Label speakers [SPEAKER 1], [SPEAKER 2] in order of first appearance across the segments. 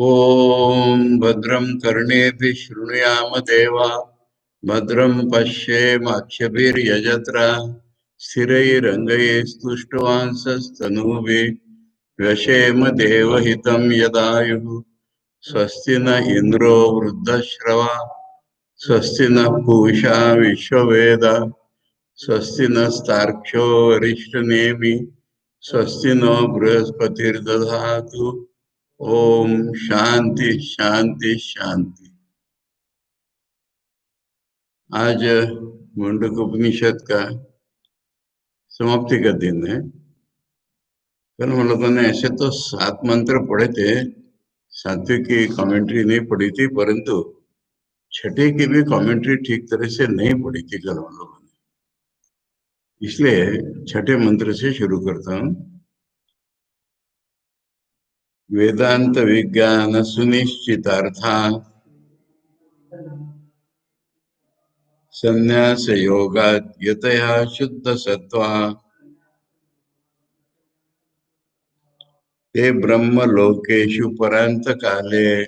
[SPEAKER 1] ॐ भद्रं कर्णेभिः शृणुयाम देवा भद्रं पश्येमाक्षभिर्यजत्रा स्थिरैरङ्गैस्तुष्टुवांसस्तनूभिः व्यशेम देवहितं यदायुः स्वस्ति न इन्द्रो वृद्धश्रवा स्वस्ति न पूषा विश्ववेद स्वस्ति नस्तार्क्ष्यो वरिष्ठनेमि स्वस्ति नो बृहस्पतिर्दधातु। ओम शांति शांति शांति। आज मुंडक उपनिषद का समाप्ति का दिन है। कल हम लोगों ने ऐसे तो 7 मंत्र पढ़े थे, 7वें की कमेंट्री नहीं पढ़ी थी, परंतु छठे की भी कमेंट्री ठीक तरह से नहीं पढ़ी थी कल हम लोगों ने, इसलिए छठे मंत्र से शुरू करता हूँ। वेदांत विज्ञान सुनिश्चितार्था संन्यास योगात् यतया शुद्ध सत्वा ते ब्रह्म लोकेषु परांत काले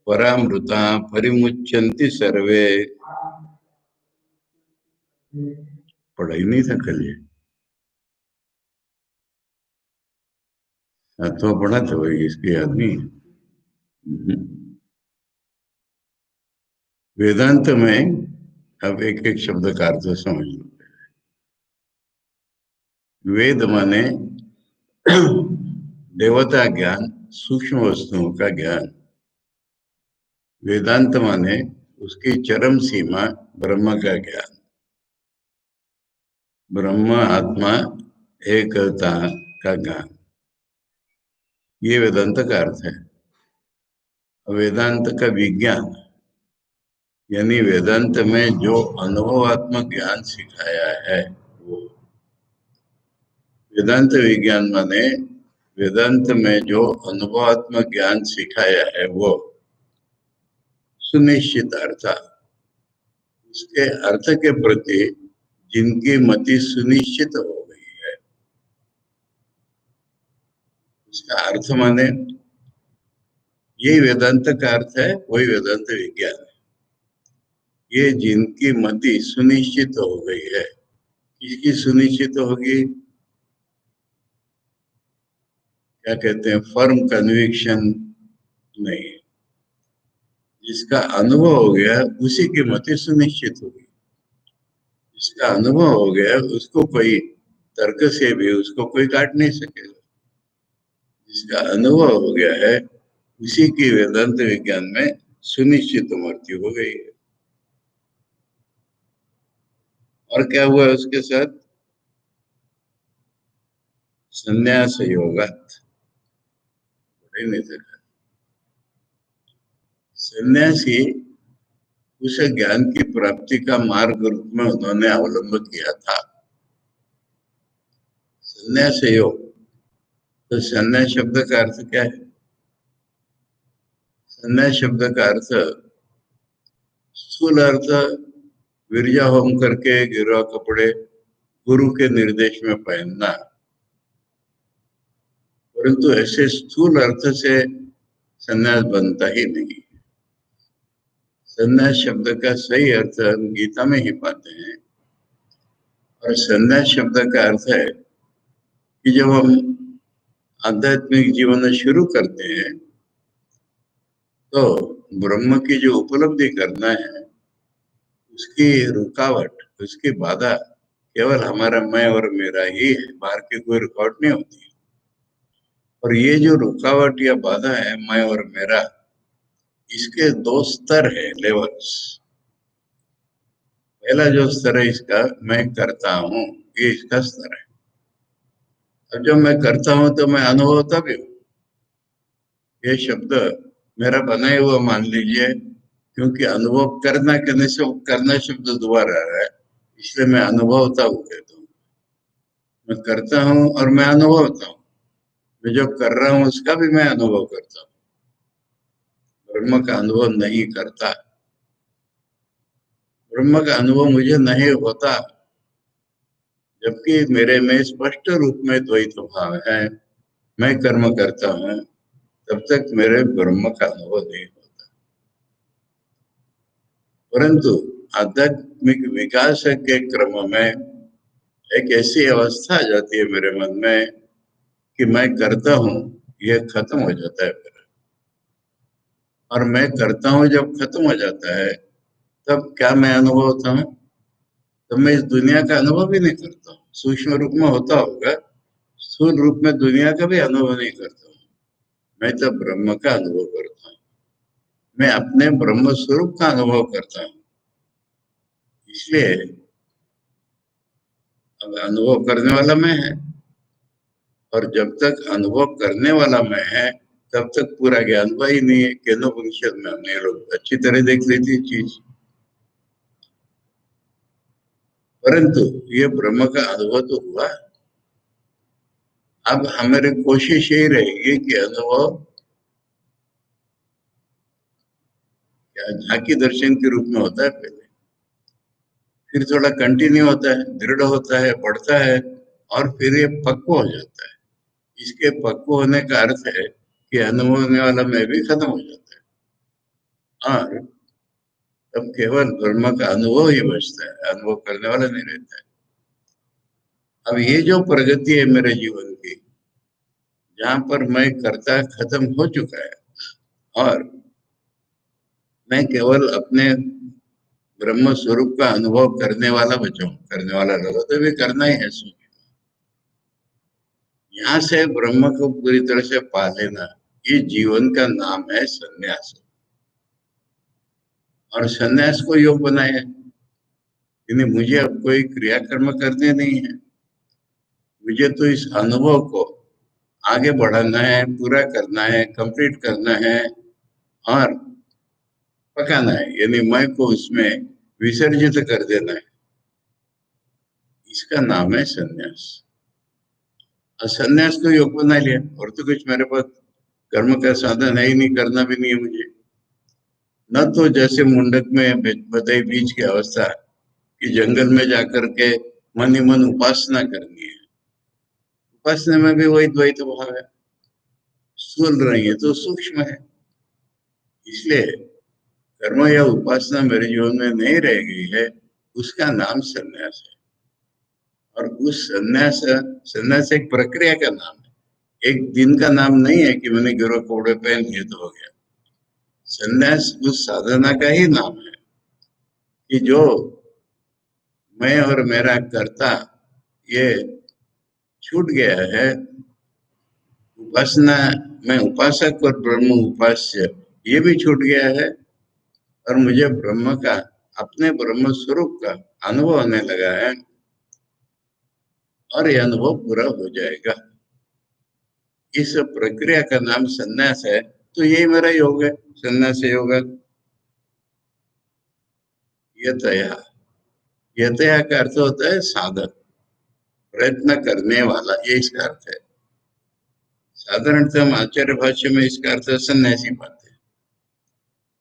[SPEAKER 1] परामृता परिमुच्यन्ति सर्वे। पढ़ाई नहीं था कल, ये 7वां पढ़ा था वही, इसकी याद नहीं। वेदांत में अब एक एक शब्द का अर्थ समझ लो। वेद माने देवता ज्ञान, सूक्ष्म वस्तुओं का ज्ञान। वेदांत माने उसकी चरम सीमा ब्रह्म का ज्ञान, ब्रह्म आत्मा एकता का ज्ञान, ये वेदांत का अर्थ है। वेदांत का विज्ञान यानी वेदांत में जो अनुभवात्मक ज्ञान सिखाया है वो वेदांत विज्ञान। माने वेदांत में जो अनुभवात्मक ज्ञान सिखाया है वो सुनिश्चित अर्थ, उसके अर्थ के प्रति जिनकी मति सुनिश्चित हो गई है, उसका अर्थ माने यही वेदांत का अर्थ है, वही वेदांत विज्ञान है। ये जिनकी मति सुनिश्चित हो गई है, किसकी सुनिश्चित होगी, क्या कहते हैं, फर्म कन्विक्शन नहीं, जिसका अनुभव हो गया उसी की मति सुनिश्चित होगी। जिसका अनुभव हो गया उसको कोई तर्क से भी उसको कोई काट नहीं सकेगा। जिसका अनुभव हो गया है उसी की वेदांत विज्ञान में सुनिश्चित मृत्यु हो गई है। और क्या हुआ उसके साथ, संन्यास योगात नहीं देखा। सन्यासी उस ज्ञान की प्राप्ति का मार्ग रूप में उन्होंने अवलंब किया था, संन्यास योग। तो संन्यास शब्द का अर्थ क्या है? संन्यास शब्द का अर्थ, स्थूल अर्थ विरजा होम करके गिरवा कपड़े गुरु के निर्देश में पहनना, परंतु ऐसे स्थूल अर्थ से संन्यास बनता ही नहीं। संन्यास शब्द का सही अर्थ हम गीता में ही पाते हैं। और संन्यास शब्द का अर्थ है कि जब हम आध्यात्मिक जीवन शुरू करते हैं तो ब्रह्म की जो उपलब्धि करना है उसकी रुकावट, उसकी बाधा केवल हमारा मैं और मेरा ही है, बाहर की कोई रुकावट नहीं होती। और ये जो रुकावट या बाधा है मैं और मेरा, इसके 2 स्तर है, लेवल्स। पहला जो स्तर है इसका, मैं करता हूँ, ये इसका स्तर है। अब जब मैं करता हूँ तो मैं अनुभवता भी हूँ। ये शब्द मेरा बनाया हुआ मान लीजिए, क्योंकि अनुभव करना कहने से करना शब्द दोबारा आ रहा है, इसलिए मैं अनुभवता हूँ कहता हूँ। मैं करता हूँ और मैं अनुभवता हूँ। मैं जो कर रहा हूँ उसका भी मैं अनुभव करता हूँ, ब्रह्म का अनुभव नहीं करता। ब्रह्म का अनुभव मुझे नहीं होता, जबकि मेरे में स्पष्ट रूप में द्वैत भाव है। मैं कर्म करता हूँ, तब तक मेरे ब्रह्म का अनुभव नहीं होता। परंतु आध्यात्मिक विकास के क्रम में एक ऐसी अवस्था आ जाती है मेरे मन में कि मैं करता हूँ, यह खत्म हो जाता है मेरा। और मैं करता हूँ जब खत्म हो जाता है, तब क्या मैं अनुभव होता हूँ? तब मैं इस दुनिया का अनुभव ही नहीं करता हूँ। सूक्ष्म रूप में होता होगा, स्थूल रूप में दुनिया का भी अनुभव नहीं करता हूँ। मैं तो ब्रह्म का अनुभव करता हूँ। मैं अपने ब्रह्म स्वरूप का अनुभव करता हूँ। इसलिए अब अनुभव करने वाला मैं है, और जब तक अनुभव करने वाला मैं है, तब तक पूरा ज्ञान हुआ ही नहीं है। केनोपनिषद में हमने लोग अच्छी तरह देख ली थी चीज। परंतु ये ब्रह्म का अनुभव तो हुआ। अब हमारी कोशिश यही रहेगी कि अनुभव क्या झांकी दर्शन के रूप में होता है पहले, फिर थोड़ा कंटिन्यू होता है, दृढ़ होता है, बढ़ता है, और फिर ये पक्व हो जाता है। इसके पक्व होने का अर्थ है कि अनुभव होने वाला मैं भी खत्म हो जाता है, और तब केवल ब्रह्म का अनुभव ही बचता है, अनुभव करने वाला नहीं रहता है। अब ये जो प्रगति है मेरे जीवन की, जहां पर मैं कर्ता खत्म हो चुका है और मैं केवल अपने ब्रह्म स्वरूप का अनुभव करने वाला बचा हूं। करने वाला रहो तो भी करना ही है। यहाँ से ब्रह्म को पूरी तरह से पा लेना, ये जीवन का नाम है संन्यास। और संन्यास को योग बनाया, यानी मुझे अब कोई क्रियाकर्म करने नहीं है। मुझे तो इस अनुभव को आगे बढ़ाना है, पूरा करना है, कंप्लीट करना है, और पकाना है, यानी मैं को उसमें विसर्जित कर देना है। इसका नाम है संन्यास। और संन्यास को योग बना लिया, और तो कुछ मेरे पास कर्म का साधन है ही नहीं, करना भी नहीं है मुझे। न तो जैसे मुंडक में बताई बीज की अवस्था कि जंगल में जाकर के मन ही मन उपासना करनी है। उपासना में भी वही द्वैत भाव है, स्थूल रही है तो सूक्ष्म है। इसलिए कर्म या उपासना मेरे जीवन में नहीं रह गई है, उसका नाम संन्यास है। और उस संन्यास, संन्यास एक प्रक्रिया का नाम है, एक दिन का नाम नहीं है कि मैंने गिरो कपड़े पहन लिए तो हो गया। संन्यास उस साधना का ही नाम है कि जो मैं और मेरा कर्ता ये छूट गया है। उपासना में उपासक और ब्रह्म उपास्य ये भी छूट गया है, और मुझे ब्रह्म का, अपने ब्रह्म स्वरूप का अनुभव होने लगा है, और यह अनुभव पूरा हो जाएगा। इस प्रक्रिया का नाम संन्यास है। तो यही मेरा योग है, संन्यास योग। यतया, यतया का अर्थ होता है साधक, प्रयत्न करने वाला, ये इसका अर्थ है। साधारणतः हम आचार्य भाष्य में इसका अर्थ सन्यासी पाते हैं,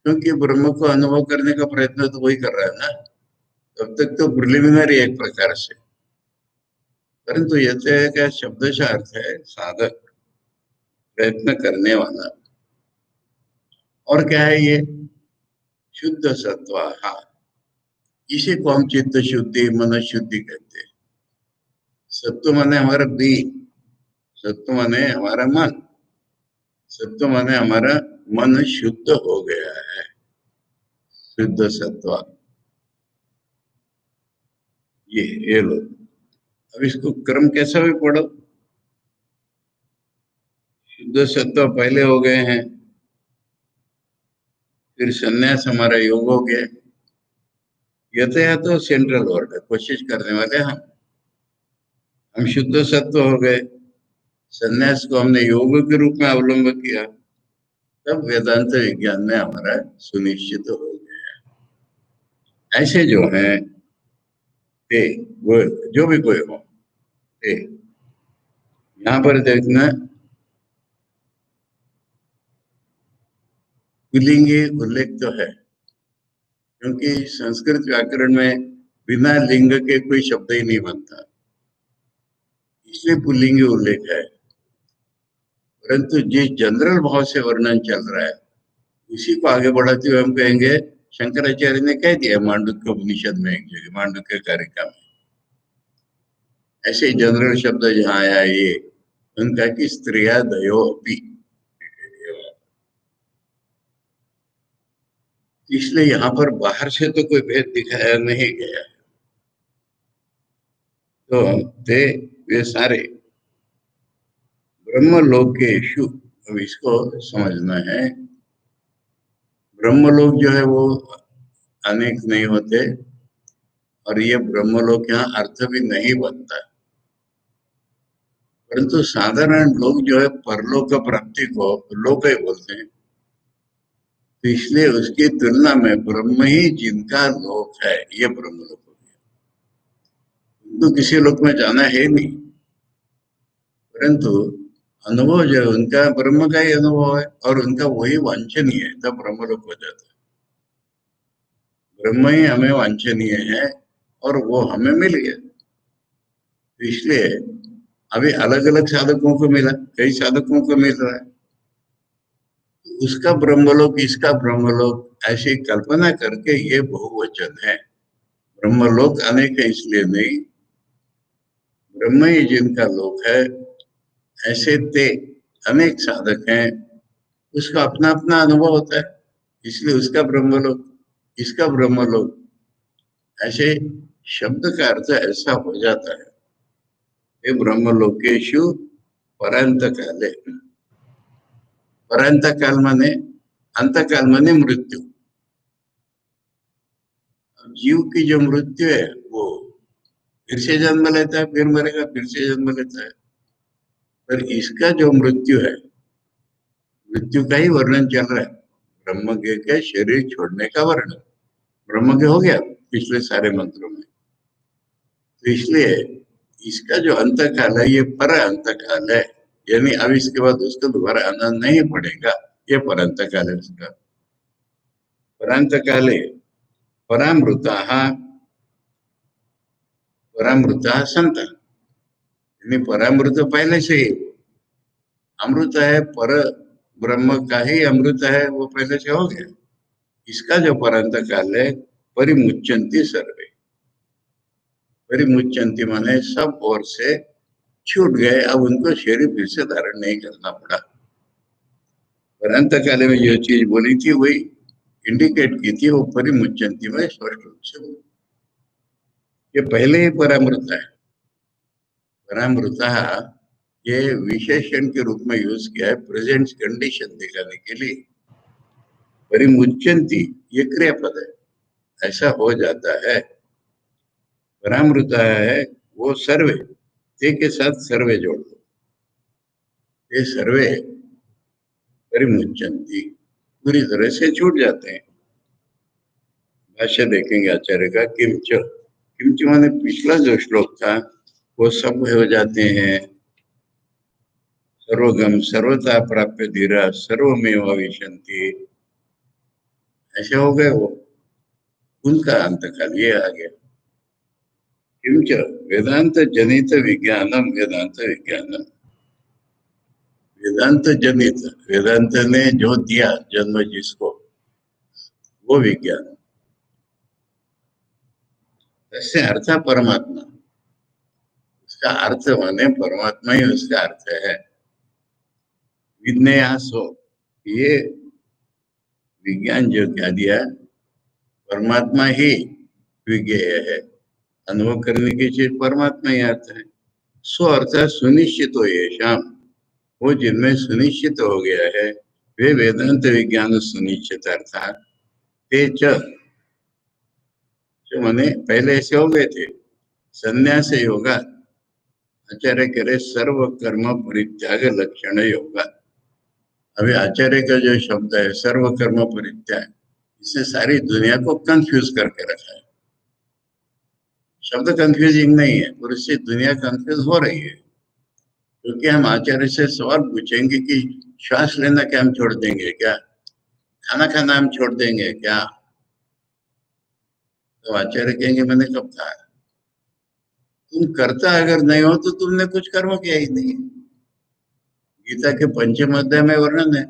[SPEAKER 1] क्योंकि ब्रह्म को अनुभव करने का प्रयत्न तो वही कर रहा है ना। तब तक तो प्रिलिमिनरी एक प्रकार से। परंतु यतया का शब्द अर्थ है साधक, प्रयत्न करने वाला। और क्या है ये? शुद्ध सत्व। हाँ, इसी को हम चित्त शुद्धि, मन शुद्धि कहते हैं। सत्व माने हमारा बी, सत्व माने हमारा मन, सत्व माने हमारा मन शुद्ध हो गया है, शुद्ध सत्व। ये लो, अब इसको क्रम कैसा भी पढ़ो। शुद्ध सत्व पहले हो गए हैं, फिर संन्यास हमारा योग हो गया। यतया तो सेंट्रल वर्ड है, कोशिश करने वाले हम शुद्ध सत्व हो गए। संन्यास को हमने योग के रूप में अवलंब किया, तब वेदांत विज्ञान में हमारा सुनिश्चित हो गया। ऐसे जो है ते, वो जो भी कोई हो, ते यहाँ पर देखना, पुल्लिंगी उल्लेख तो है, क्योंकि संस्कृत व्याकरण में बिना लिंग के कोई शब्द ही नहीं बनता, इसलिए पुल्लिंगी उल्लेख है। परंतु जिस जनरल भाव से वर्णन चल रहा है उसी को आगे बढ़ाते हुए हम कहेंगे शंकराचार्य ने कह दिया मांडुक्य उपनिषद में एक जगह मांडुक्य कारिका में, ऐसे ही जनरल शब्द जहाँ आया ये उनका कि स्त्रिया दयो अपी, इसलिए यहाँ पर बाहर से तो कोई भेद दिखाया नहीं गया। तो ते वे सारे ब्रह्मलोकेशु, अब इसको समझना है। ब्रह्मलोक जो है वो अनेक नहीं होते और ये ब्रह्मलोक यहाँ अर्थ भी नहीं बनता, परंतु साधारण लोग जो है परलोक प्राप्ति को लोक ही बोलते हैं, तो इसलिए उसकी तुलना में ब्रह्म ही जिनका लोक है ये ब्रह्मलोक हो गया। तो किसी लोक में जाना है नहीं, परंतु अनुभव जो है उनका ब्रह्म का ही अनुभव है और उनका वही वांछनीय है, तब ब्रह्मलोक हो जाता है। ब्रह्म ही हमें वांछनीय है और वो हमें मिल गया, तो इसलिए अभी अलग अलग साधकों को मिला, कई साधकों को मिल रहा है, तो उसका ब्रह्मलोक इसका ब्रह्मलोक ऐसी कल्पना करके ये बहुवचन है। ब्रह्मलोक अनेक है इसलिए नहीं, ब्रह्म ही जिनका लोक है ऐसे ते अनेक साधक हैं, उसका अपना अपना अनुभव होता है, इसलिए उसका ब्रह्मलोक इसका ब्रह्मलोक, ऐसे शब्द का अर्थ ऐसा हो जाता है। ये ब्रह्मलोकेशु परांत काले, परांत काल माने अंत काल माने मृत्यु। जीव की जो मृत्यु है वो फिर से जन्म लेता है, फिर मरेगा, फिर से जन्म लेता है, पर इसका जो मृत्यु है, मृत्यु का ही वर्णन चल रहा है। ब्रह्म के शरीर छोड़ने का वर्णन ब्रह्म के हो गया पिछले सारे मंत्रों में, तो इसलिए इसका जो अंत काल है ये पर अंत काल है, यानी अब इसके बाद उसको दोबारा आना नहीं पड़ेगा, ये पर अंत काल है उसका। परांत काले परामृता परामृता संत, यानी परामृत पहले से ही अमृत है, पर ब्रह्म का ही अमृत है, वो पहले से हो गया। इसका जो परंत काल है परिमुच्यंती सर्वे, परिमुच्यंती माने सब ओर से छूट गए, अब उनको शरीर फिर से धारण नहीं करना पड़ा। परंत काल में जो चीज बोली थी वही इंडिकेट की थी, वो परिमुच्यंती में स्पष्ट रूप से बोली। ये पहले ही परामृत है, परामृता ये विशेषण के रूप में यूज किया है प्रेजेंट कंडीशन दिखाने के लिए। परिमुच्यंती ये क्रियापद है, ऐसा हो जाता है। परामृता है वो सर्वे, ते के साथ सर्वे जोड़ दो, ये सर्वे परिमुच्यंती पूरी तरह से छूट जाते हैं। भाष्य देखेंगे आचार्य का, किंच किंच माने पिछला जो श्लोक था वो सब हो जाते हैं। सर्वगम सर्वता प्राप्य धीरा सर्वमेव विशंति, ऐसे हो गए वो, उनका अंत काल ये आ गया। किंच वेदांत जनित विज्ञानम, वेदांत विज्ञानम, वेदांत जनित, वेदांत ने जो दिया जन्म जिसको, वो विज्ञान, ऐसे अर्थ परमात्मा, उसका अर्थ माने परमात्मा ही उसका अर्थ है। विज्ञासो, ये विज्ञान जो क्या दिया, परमात्मा ही विज्ञेय है, अनुभव करने की चीज परमात्मा ही अर्थ है। सो अर्थात सुनिश्चित हो ये शाम, वो जिनमें सुनिश्चित हो गया है वे वेदांत विज्ञान सुनिश्चित अर्थात ते च, जो माने पहले ऐसे हो गए थे, संन्यास योगा आचार्य करे सर्व कर्म परित्याग लक्षण योगा। अभी आचार्य का जो शब्द है सर्व कर्म परित्याग, इससे सारी दुनिया को कंफ्यूज करके रखा है। शब्द कंफ्यूजिंग नहीं है, और इससे दुनिया कंफ्यूज हो रही है, क्योंकि हम आचार्य से सवाल पूछेंगे कि श्वास लेना क्या हम छोड़ देंगे क्या, खाना खाना हम छोड़ देंगे क्या, तो आचार्य कहेंगे मैंने कब कहा, तुम करता अगर नहीं हो तो तुमने कुछ कर्म किया ही नहीं। गीता के पंचम अध्याय में वर्णन है,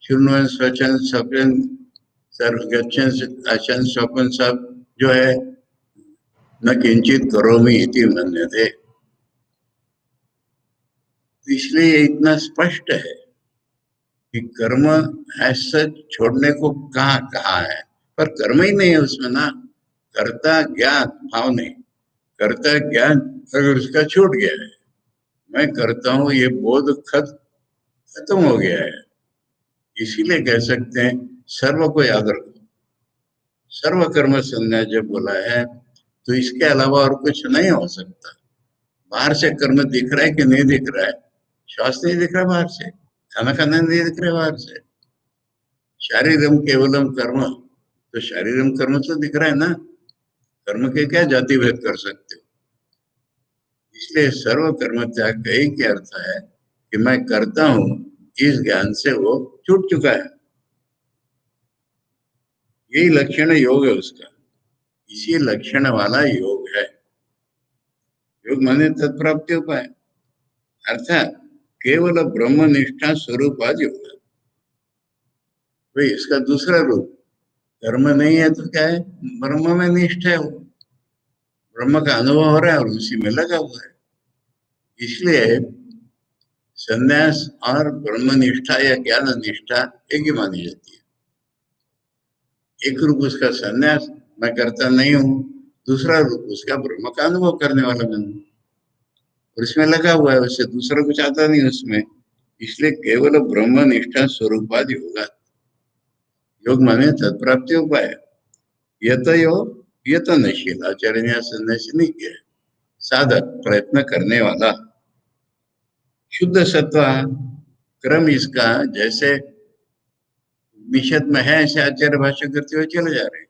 [SPEAKER 1] शृण्वन् स्वचन स्वपन सर्व गच्छन् अशन स्वपन सब जो है, न किंचित करोमि इति मन्यते। इसलिए ये इतना स्पष्ट है कि कर्म ऐसा छोड़ने को कहाँ कहा है, पर कर्म ही नहीं है उसमें ना, कर्ता ज्ञान भाव नहीं। कर्ता ज्ञान अगर उसका छूट गया है, मैं करता हूँ ये बोध खत्म हो गया है, इसीलिए कह सकते हैं सर्व को याद रखो। सर्व कर्म संन्यास जब बोला है तो इसके अलावा और कुछ नहीं हो सकता। बाहर से कर्म दिख रहा है कि नहीं दिख रहा है, श्वास नहीं दिख रहा बाहर से, खाना खाना नहीं दिख रहा बाहर से, शारीरम केवलम कर्म, तो शारीरम कर्म तो दिख रहा है ना, कर्म के क्या जाति भेद कर सकते हो। इसलिए सर्व कर्म त्याग का एक ही अर्थ है कि मैं करता हूं, इस ज्ञान से वो छूट चुका है। यही लक्षण योग है उसका, इसी लक्षण वाला योग है। योग माने तत्प्राप्ति उपाय, अर्थात केवल ब्रह्मनिष्ठा स्वरूपाद योग। भाई इसका दूसरा रूप, कर्म नहीं है तो क्या है, ब्रह्म में निष्ठ है वो, ब्रह्म का अनुभव हो रहा है और उसी में लगा हुआ है। इसलिए संन्यास और ब्रह्म निष्ठा या ज्ञान निष्ठा एक ही मानी जाती है। एक रूप उसका संन्यास, मैं करता नहीं हूं, दूसरा रूप उसका ब्रह्म का अनुभव करने वाला मैं हूं, और इसमें लगा हुआ है, उससे दूसरा कुछ आता नहीं उसमें। इसलिए केवल ब्रह्म निष्ठा स्वरूपादि होगा। योग माने तत्प्राप्ति उपाय, यत योग यत नशील, आचार्य ने संन्यासी नहीं किया, साधक प्रयत्न करने वाला। शुद्ध सत्व क्रम इसका जैसे निषेध में है, ऐसे आचार्य भाष्य करते हुए चले जा रहे हैं।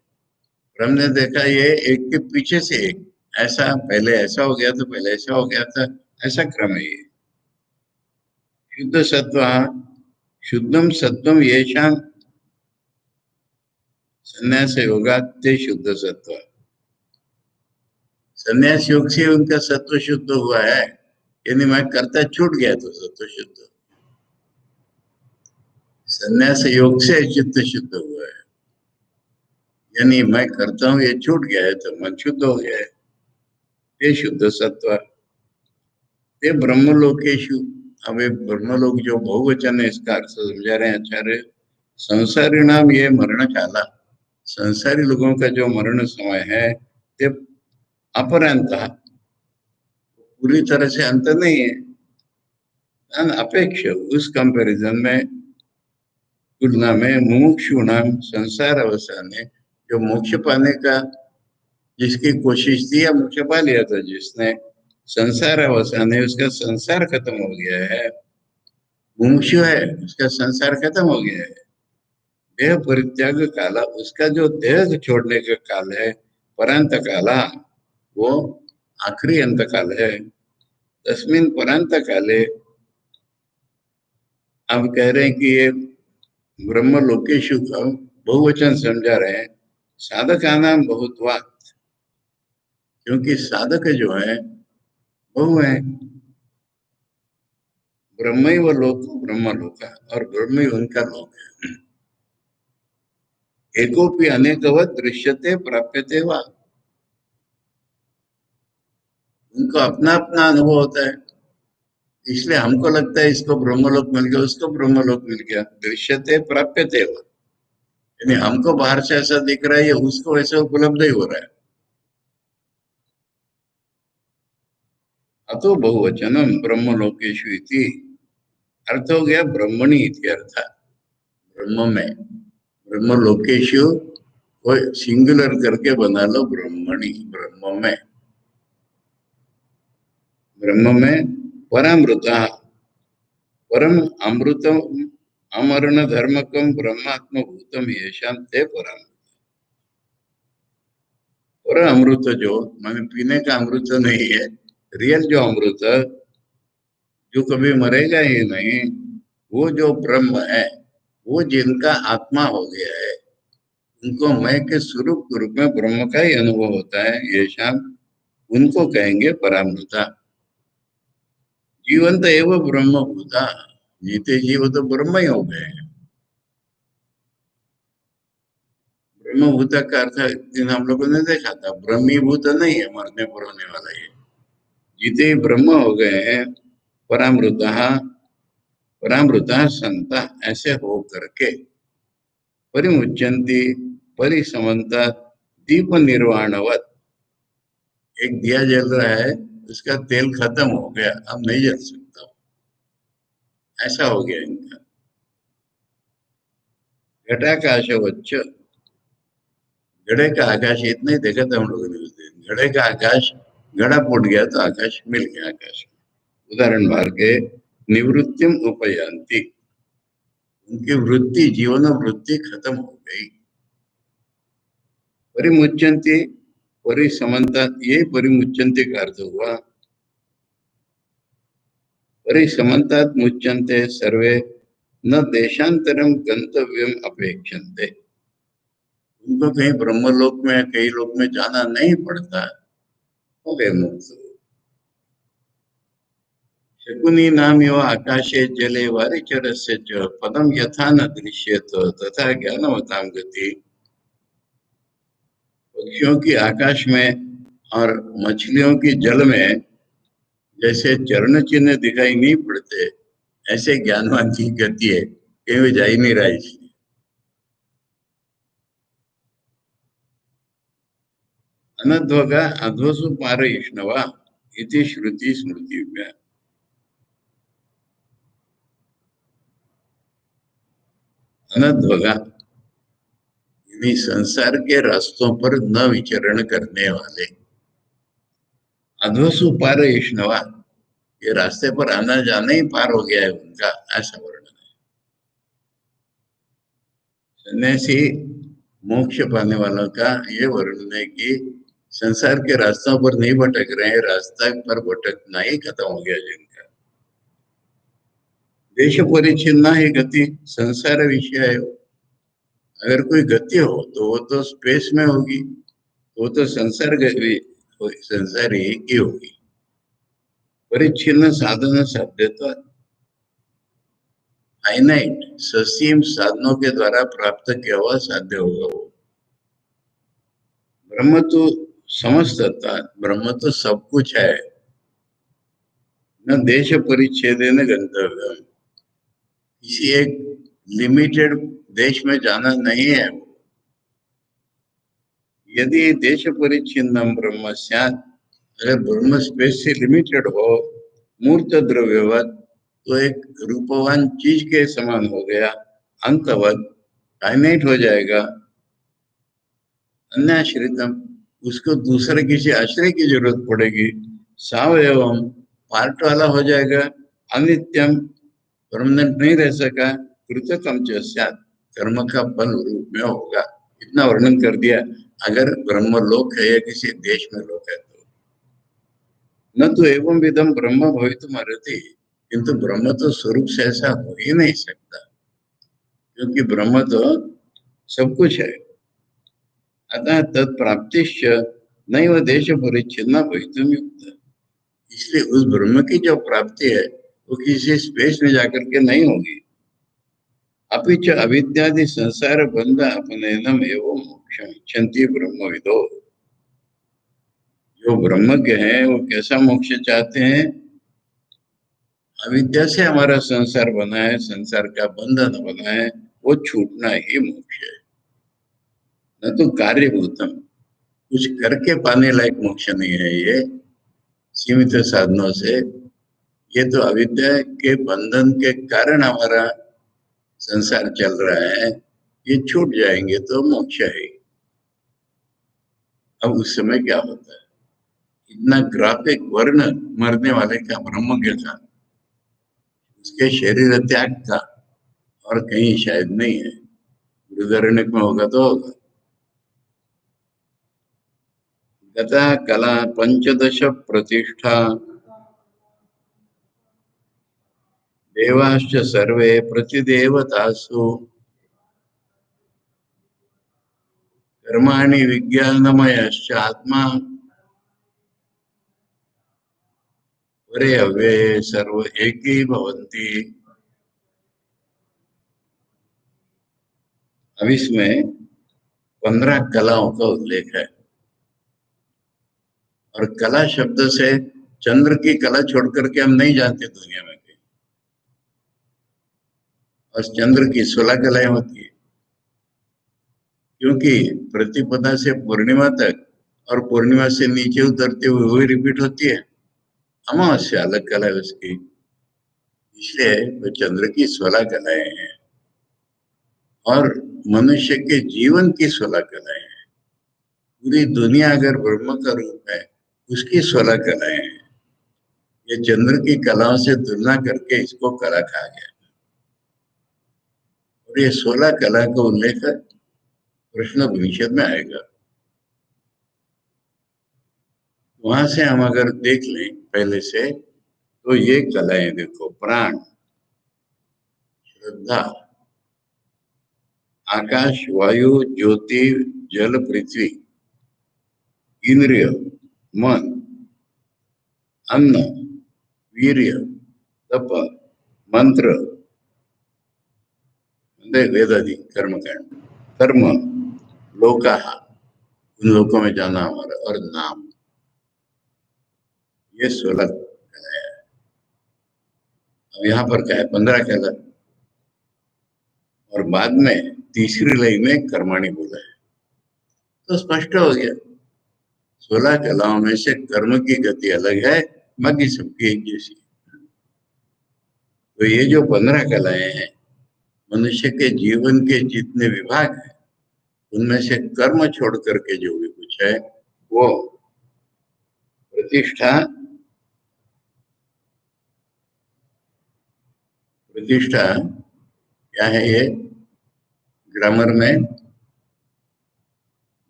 [SPEAKER 1] हमने देखा ये एक के पीछे से एक, ऐसा पहले ऐसा हो गया तो पहले ऐसा हो गया था, ऐसा क्रम है ये। शुद्ध सत्व शुद्धम सत्वम येषाम संन्यास योगा ते शुद्ध सत्व, संन्यास योग से उनका सत्व शुद्ध हुआ है, यानी मैं करता छूट गया तो सत्व शुद्ध, संन्यास योग से चित्त शुद्ध हुआ है, यानी मैं करता हूँ ये छूट गया है तो मन शुद्ध हो गया है, ये शुद्ध सत्व। ये ब्रह्मलोकेशु, अब ये ब्रह्मलोक जो बहुवचन है इसका अर्थ समझा रहे हैं आचार्य, संसारी नाम ये मरण काला, संसारी लोगों का जो मरण समय है ये अपरांत, पूरी तरह से अंत नहीं है, अपेक्ष उस कंपैरिजन में तुलना में मुमुक्षु नाम संसार अवसान है, जो मोक्ष पाने का जिसकी कोशिश थी या मोक्ष पा लिया था जिसने, संसार अवसान है, उसका संसार खत्म हो गया है, मुमुक्षु है उसका संसार खत्म हो गया है। देह परित्याग काला, उसका जो देह छोड़ने का काल है परांत काला, वो आखिरी अंत काल है। तस्मिन परांत काले, आप कह रहे हैं कि ये ब्रह्म लोकेशु का बहुवचन समझा रहे हैं, साधका नाम बहुत्वात्, क्योंकि साधक जो है बहु है, ब्रह्म ही वो लोक ब्रह्म लोक है और ब्रह्म ही उनका लोक है। एकोपि अनेकवत दृश्यते प्राप्यते वा, उनको अपना अपना अनुभव होता है, इसलिए हमको लगता है इसको ब्रह्मलोक मिल गया, उसको ब्रह्मलोक मिल गया, दृश्यते प्राप्यते वा, यानी हमको बाहर से ऐसा दिख रहा है, ये उसको वैसे उपलब्ध ही हो रहा है। अतो बहुवचनम ब्रह्मलोकेशु इति, अर्थ हो गया ब्रह्मणि इति अर्थ, ब्रह्म में, ब्रह्म लोकेशु को सिंगुलर करके बना लो ब्रह्मणि, ब्रह्म में, ब्रह्म में परामृता, परम अमृतम अमरण धर्मकम ब्रह्मात्म भूतम येषाम ते परम, पर अमृत जो माने पीने का अमृत नहीं है, रियल जो अमृत जो कभी मरेगा ही नहीं, वो जो ब्रह्म है, वो जिनका आत्मा हो गया है, उनको मैं के स्वरूप के रूप में ब्रह्म का ही अनुभव होता है, ये शाम उनको कहेंगे परामृता, जीवंत एवं ब्रह्म भूता, जीते जी वो तो ब्रह्म ही हो गए हैं। ब्रह्मभूत का अर्थ दिन हम लोगों ने देखा था, ब्रह्मीभूत नहीं है मरने पर होने वाला ये। जीते ही ब्रह्म हो गए हैं। परामृत, परामृत संत, ऐसे हो करके परिमुच्यंती, परिसमंता, दीप निर्वाणवत। एक दिया जल रहा है, उसका तेल खत्म हो गया, अब नहीं जल सकता, ऐसा हो गया इनका। घटाकाशवच्च, घड़े का आकाश, इतना ही देखा था हम लोगों ने उस दिन। घड़े का आकाश, घड़ा फूट गया तो आकाश मिल गया आकाश में। उदाहरण मार के, निवृत्तिम उपयांति, उनकी वृत्ति, जीवन वृत्ति खत्म हो गई। परिमुच्यंती, परिसमंता, ये परिमुच्यंती का अर्थ हुआ। परिसमंतात मुच्यन्ते सर्वे, न देशांतरम गंतव्यम अपेक्षन्ते। उनको कहीं ब्रह्मलोक में, कई लोक में जाना नहीं पड़ता, हो गए मुक्त। शकुनी नाम यो आकाशे जले वारिचरस्य च पदम यथा न दृश्येत तथा ज्ञानवताम गति। पक्षियों की आकाश में और मछलियों की जल में जैसे चरण चिन्ह दिखाई नहीं पड़ते, ऐसे ज्ञानवान की गति है, कहीं वो जा ही नहीं रहा इसलिए। अनध्वगा अध्वसु पार इष्णवा इति श्रुति स्मृति में। अनध्वगा यानी संसार के रास्तों पर न विचरण करने वाले। अध्वसु पार इष्णवा, ये रास्ते पर आना जाना ही पार हो गया है उनका, ऐसा वर्णन है। सन्यासी मोक्ष पाने वालों का ये वर्णन है कि संसार के रास्तों पर नहीं भटक रहे हैं, रास्ता पर भटकना ही खत्म हो गया जिनका। देश परिचिन्ना ही गति, संसार विषय है। अगर कोई गति हो तो वो तो स्पेस में होगी, वो तो संसार संसार ही की होगी। परिच्छिन्न साधन साध्यता, फाइनाइट ससीम साधनों के द्वारा प्राप्त किया हुआ साध्य होगा वो। ब्रह्म तो समस्तता, ब्रह्म तो सब कुछ है। न देश परिच्छेद न गंतव्य, किसी एक लिमिटेड देश में जाना नहीं है वो। यदि देश परिच्छिन्नम ब्रह्म स्यात्, अगर ब्रह्म स्पेस से लिमिटेड हो, मूर्त द्रव्यवत, तो एक रूपवान चीज के समान हो गया, अंतवत फाइनाइट हो जाएगा। अन्य आश्रितम, उसको दूसरे किसी आश्रय की जरूरत पड़ेगी। सावयवम, पार्ट वाला हो जाएगा। अनित्यम, परमानेंट नहीं रह सका। कृतकम च स्यात्, कर्म का फल रूप में होगा। इतना वर्णन कर दिया। अगर ब्रह्मलोक है या किसी देश में लोक है तो न तो एवं विधम ब्रह्म भवितुम अर्हति, किंतु ब्रह्म तो स्वरूप से ऐसा हो ही नहीं सकता, क्योंकि ब्रह्म तो सब कुछ है। अतः तत्प्राप्तिश्च नैव देश परिच्छिन्ना भवितुम युक्त, इसलिए उस ब्रह्म की जो प्राप्ति है वो किसी स्पेस में जाकर के नहीं होगी। अपि च अविद्यादि संसार बंध अपनयनम एवं मोक्षम इच्छन्ति ब्रह्मविदो। जो ब्रह्मज्ञ है वो कैसा मोक्ष चाहते हैं? अविद्या से हमारा संसार बना है, संसार का बंधन बना है, वो छूटना ही मोक्ष है। न तो कार्यभूतम, कुछ करके पाने लायक मोक्ष नहीं है ये, सीमित साधनों से। ये तो अविद्या के बंधन के कारण हमारा संसार चल रहा है, ये छूट जाएंगे तो मोक्ष है। अब उस समय क्या होता है? इतना ग्राफिक वर्ण मरने वाले का, ब्रह्मज्ञ का, उसके शरीर त्याग का, और कहीं शायद नहीं है। बृहदारण्यक में होगा तो होगा। गता कला पंचदश प्रतिष्ठा, देवाश्च सर्वे प्रतिदेवतासु, कर्माणि विज्ञानमयश्च आत्मा, परे अव्यये सर्व एकी भवन्ति। अब इसमें 15 कलाओं का उल्लेख है, और कला शब्द से चंद्र की कला छोड़ करके हम नहीं जानते दुनिया में कहीं। और चंद्र की 16 कलाएं होती है, क्योंकि प्रतिपदा से पूर्णिमा तक और पूर्णिमा से नीचे उतरते हुए वही रिपीट होती है। अमावस्या अलग कला है उसकी, इसलिए वो चंद्र की 16 कलाएं हैं। और मनुष्य के जीवन की 16 कलाएं हैं। पूरी दुनिया अगर ब्रह्म का रूप है, उसकी 16 कलाएं हैं। ये चंद्र की कलाओं से तुलना करके इसको कला कहा गया, और ये 16 कला का उल्लेख कृष्ण उपनिषद में आएगा। वहां से हम अगर देख लें पहले से, तो ये कलाएं देखो: प्राण, श्रद्धा, आकाश, वायु, ज्योति, जल, पृथ्वी, इंद्रिय, मन, अन्न, वीर्य, तप, मंत्र, वेदादि कर्मकांड, कर्म, लोका, उन लोकों में जाना हमारा, और नाम। ये 16 है। अब यहाँ पर क्या है? 15 कहला, और बाद में तीसरी लाइन में कर्माणी बोला है, तो स्पष्ट हो गया 16 कलाओं में से कर्म की गति अलग है, बाकी सबकी एक जैसी। तो ये जो 15 कलाएं हैं, मनुष्य के जीवन के जितने विभाग हैं, उनमें से कर्म छोड़ करके जो भी कुछ है, वो प्रतिष्ठा, प्रतिष्ठा क्या है? ये ग्रामर में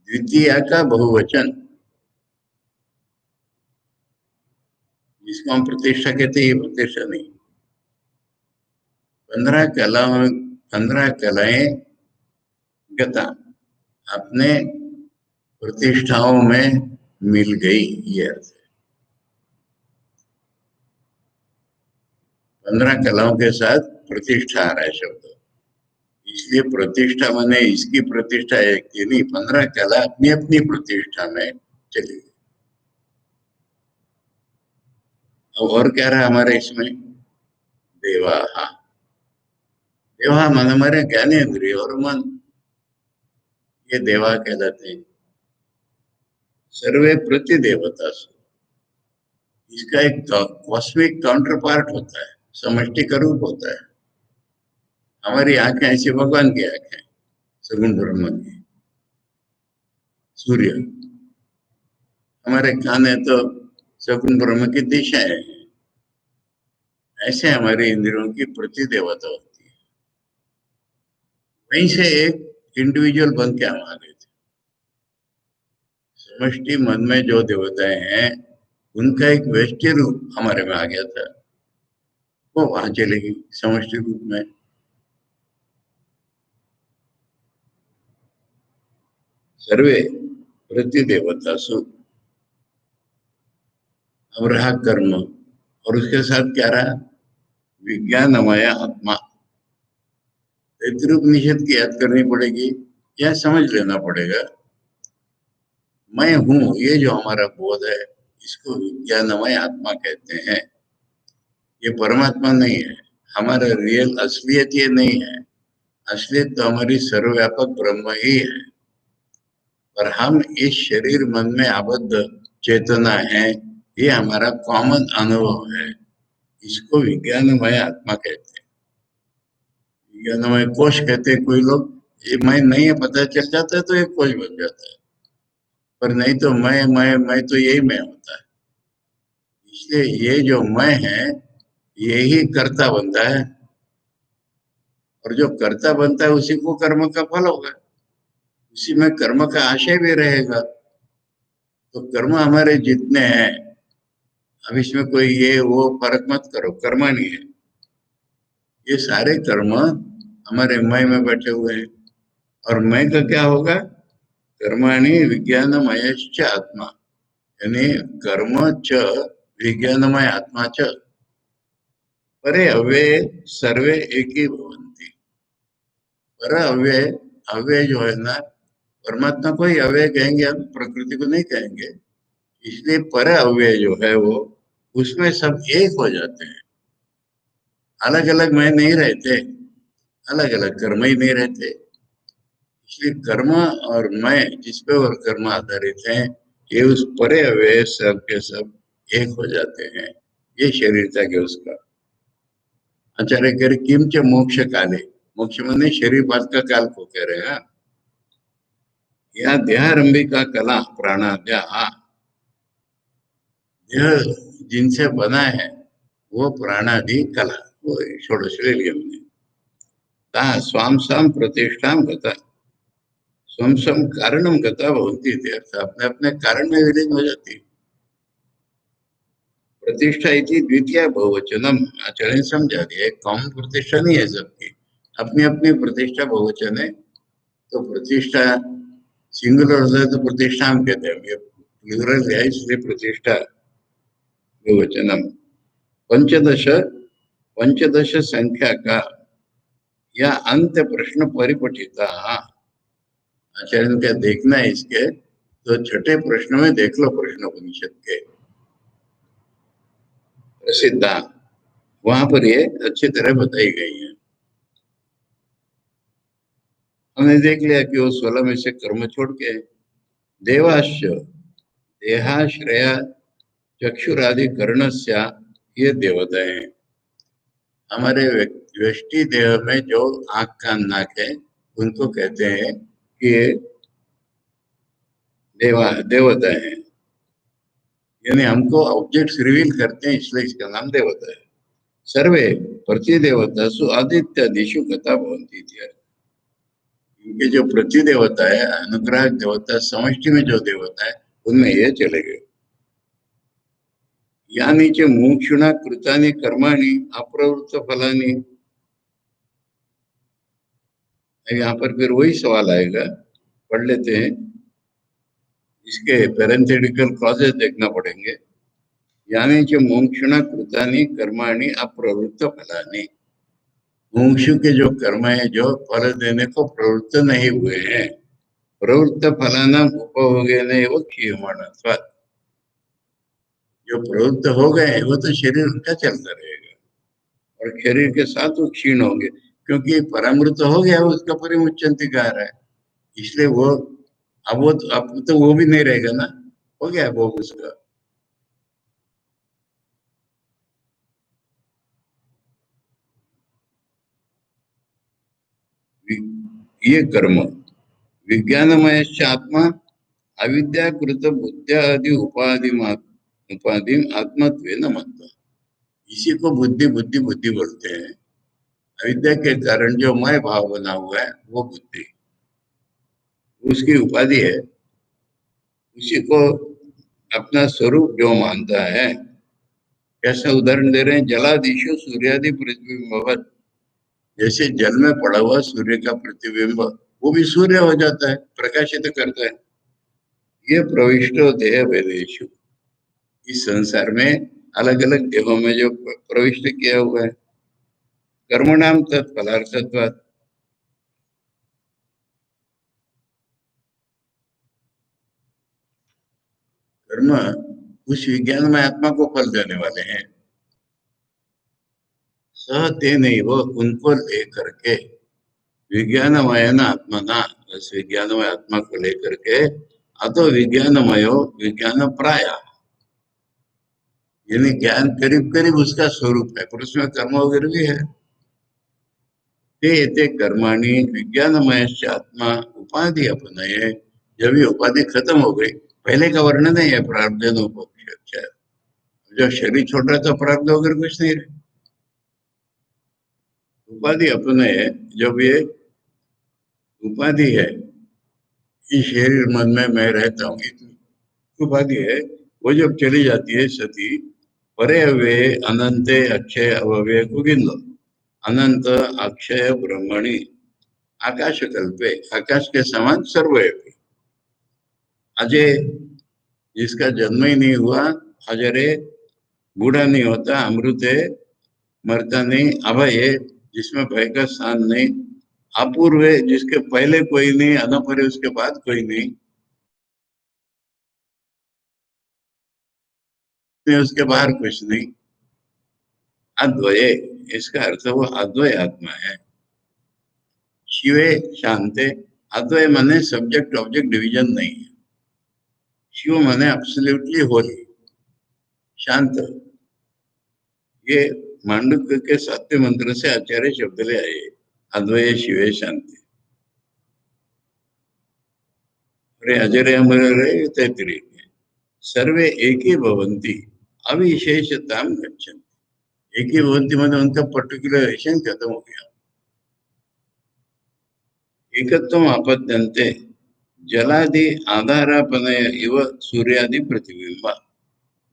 [SPEAKER 1] द्वितीया का बहुवचन, जिसको हम प्रतिष्ठा कहते हैं, ये प्रतिष्ठा नहीं। 15 कलाओं, 15 कलाएं गता अपने प्रतिष्ठाओं में मिल गई, ये अर्थ है। 15 कलाओं के साथ प्रतिष्ठा आ रहा है शब्द, इसलिए प्रतिष्ठा माने इसकी प्रतिष्ठा एक की नहीं, 15 कला अपनी अपनी प्रतिष्ठा में चली गई। अब और क्या रहा हमारे इसमें? देवाहा, देवा मन हमारे ज्ञानेन्द्रिय और मन, ये देवा कहलाते हैं। सर्वे प्रति देवता, इसका एक कॉस्मिक काउंटर पार्ट होता है, समष्टि का रूप होता है। हमारी आंखें ऐसी भगवान की आंखें, सगुण ब्रह्म की। सूर्य, हमारे कान है तो सगुण ब्रह्म की दिशाएं हैं। ऐसे हमारे इंद्रियों की प्रति देवता होती है। वहीं से एक इंडिविजुअल बन के हम आ गए थे। समष्टि मन में जो देवताएं हैं, उनका एक व्यष्टि रूप हमारे में आ गया था, वो वहां चलेगी समष्टि रूप में। सर्वे प्रति देवता सु, अब रहा कर्म, और उसके साथ क्या रहा? विज्ञानमय आत्मा। तैत्तिरीयोपनिषद की याद करनी पड़ेगी, या समझ लेना पड़ेगा। मैं हूं, ये जो हमारा बोध है, इसको विज्ञानमय आत्मा कहते हैं। ये परमात्मा नहीं है, हमारा रियल असलियत ये नहीं है। असलियत तो हमारी सर्वव्यापक ब्रह्म ही है, पर हम इस शरीर मन में आबद्ध चेतना है, ये हमारा कॉमन अनुभव है। इसको विज्ञानमय आत्मा कहते हैं, विज्ञानमय कोश कहते हैं कोई लोग। ये मैं नहीं है पता चल जाता है तो एक कोश बन जाता है, पर नहीं तो मैं तो यही मैं होता है। इसलिए ये जो मैं है, ये ही कर्ता बनता है, और जो कर्ता बनता है उसी को कर्म का फल होगा, उसी में कर्म का आशय भी रहेगा। तो कर्म हमारे जितने हैं, अब इसमें कोई ये वो फर्क मत करो, कर्म नहीं है, ये सारे कर्म हमारे मैं में बैठे हुए हैं। और मैं का क्या होगा? कर्माणि विज्ञानमयश्च आत्मा, यानी कर्म च विज्ञानमय आत्मा च परे अव्यय सर्वे एकी भवन्ति। पर अव्यय अव्यय जो है ना, परमात्मा को ही अव्यय कहेंगे, हम प्रकृति को नहीं कहेंगे। इसलिए पर अव्यय जो है वो, उसमें सब एक हो जाते हैं। अलग अलग मैं नहीं रहते, अलग अलग कर्म ही नहीं रहते। इसलिए कर्म और मैं जिस पे और कर्म आधारित हैं, ये उस परे अव्यय सब के सब एक हो जाते हैं। ये शरीरता के उसका आचार्य कह रहे किम च मोक्ष काले, मोक्ष माने शरीर बात का काल को कह रहे हैं। या देहारंभी का कला प्राणाद्या, देह जिनसे बना है वो प्राणादि कला, वो षोडश ले लिया हमने। ता स्वाम साम प्रतिष्ठा गता, स्वम स्वम कारणम गता भवन्ति इति अर्थ, अपने अपने कारण में विलीन हो जाती है। प्रतिष्ठा इति द्वितीय बहुवचनम, आचार्य ने समझा दिया, एक कॉमन प्रतिष्ठा नहीं है सबकी, अपनी अपनी प्रतिष्ठा बहुवचन है। तो प्रतिष्ठा सिंगुलर होता है तो प्रतिष्ठा हम कहते हैं, प्लूरल है इसलिए प्रतिष्ठा बहुवचनम। पंचदश पंचदश संख्या का या अंत प्रश्न परिपठिता, आचार्य का देखना है इसके, तो छठे प्रश्न में देख लो, प्रश्न उपनिषद के प्रसिद्धा, वहां पर ये अच्छी तरह बताई गई है। हमने देख लिया कि वो 16 में से कर्म छोड़ के देवाश्च देहाश्रया चक्षुरादि कर्णस्या, ये देवता है। हमारे व्यष्टि देह में जो आंख कान नाक है, उनको कहते हैं कि ये देवता है। यानी हमको ऑब्जेक्ट्स रिवील करते हैं, इसलिए इसका नाम देवता है। सर्वे प्रतिदेवता सु आदित्य दिशु कथा भवंती थी। इनके जो प्रतिदेवता है, अनुग्रह देवता, समष्टि में जो देवता है, उनमें ये चले गए। यानी च मुमुक्षुणा कृतानि कर्माणि अप्रवृत्त फलानि, यहाँ पर फिर वही सवाल आएगा, पढ़ लेते हैं, इसके पैरेंथेटिकल क्लॉजेस देखना पड़ेंगे। यानी च मुमुक्षुणा कृतानि कर्माणि अप्रवृत्त फलानि, मुमुक्षु के जो कर्म है जो फल देने को प्रवृत्त नहीं हुए हैं, प्रवृत्त फलाना उपभोगेन एव क्षीयमाणत्वात्, जो प्रवृत्त हो गए वो तो शरीर उनका चलता रहेगा और शरीर के साथ वो क्षीण होंगे, क्योंकि परामृत हो गया उसका परिमुच्यंति कह रहा है। इसलिए वो अब तो वो भी नहीं रहेगा ना, हो गया वो उसका। ये कर्म विज्ञानमय आत्मा अविद्याकृत बुद्ध्यादि उपाधि आत्मत्व न मत, इसी को बुद्धि बुद्धि बुद्धि बोलते हैं। अविद्या के कारण जो मैं भाव बना हुआ है वो बुद्धि, उसकी उपाधि है, उसी को अपना स्वरूप जो मानता है। कैसा उदाहरण दे रहे हैं, जलादिशु सूर्यादि प्रतिबिंब, जैसे जल में पड़ा हुआ सूर्य का प्रतिबिंब वो भी सूर्य हो जाता है, प्रकाशित करता है। ये प्रविष्टो देह वेदेशु, इस संसार में अलग अलग देहों में जो प्रविष्ट किया हुआ है। कर्मणाम तत्फलार्थत्वात्, कर्म उस विज्ञान में आत्मा को फल देने वाले हैं। सहते नहीं, वो उनको लेकर के विज्ञानमय आत्मना, बस विज्ञानमय आत्मा को लेकर के, अतो विज्ञानमयो विज्ञान प्राय, यानी ज्ञान करीब करीब उसका स्वरूप है, पर उसमें कर्म वगैरह भी है। ते कर्माणि विज्ञानमय आत्मा उपाधि अपनये, जब ये उपाधि खत्म हो गई, पहले का वर्णन है, प्रारब्ध जब शरीर छोड़ रहा था प्रारब्ध वगैरह कुछ नहीं रहे, उपाधि अपने, जब ये उपाधि है कि शरीर मन में मैं रहता हूँ, उपाधि है, वो जब चली जाती है सती, परे अव्यय अनंत अक्षय अव्यय को गिन लो। अनंत अक्षय ब्रह्मणि आकाश कल्पे, आकाश के समान सर्वव्यापी, अजय जिसका जन्म ही नहीं हुआ, अजरे बूढ़ा नहीं होता, अमृत है, मरता नहीं, अभय है जिसमें भय का स्थान नहीं, अपूर्व है, जिसके पहले कोई नहीं, अनपर है उसके बाद कोई नहीं, उसके बाहर कुछ नहीं। अद्वय, इसका अर्थ वो अद्वय आत्मा है। शिवे शांते, अद्वय माने सब्जेक्ट ऑब्जेक्ट डिवीजन नहीं है। शिव माने एब्सोल्युटली होली, शांत। ये मांडुक्य के 7वें मंत्र से आचार्य शब्द ले आए, अद्वय शिवे शांति। अरे अजरे अमरे तैतरीय में, सर्वे एक ही भवंती अविशेषतां गच्छन्ति। एक ही भवंती मतलब उनका पर्टिकुलराइजेशन खत्म हो गया। एकत्वम आपद्यन्ते जलादि आधारापनय इव सूर्यादि प्रतिबिंबा।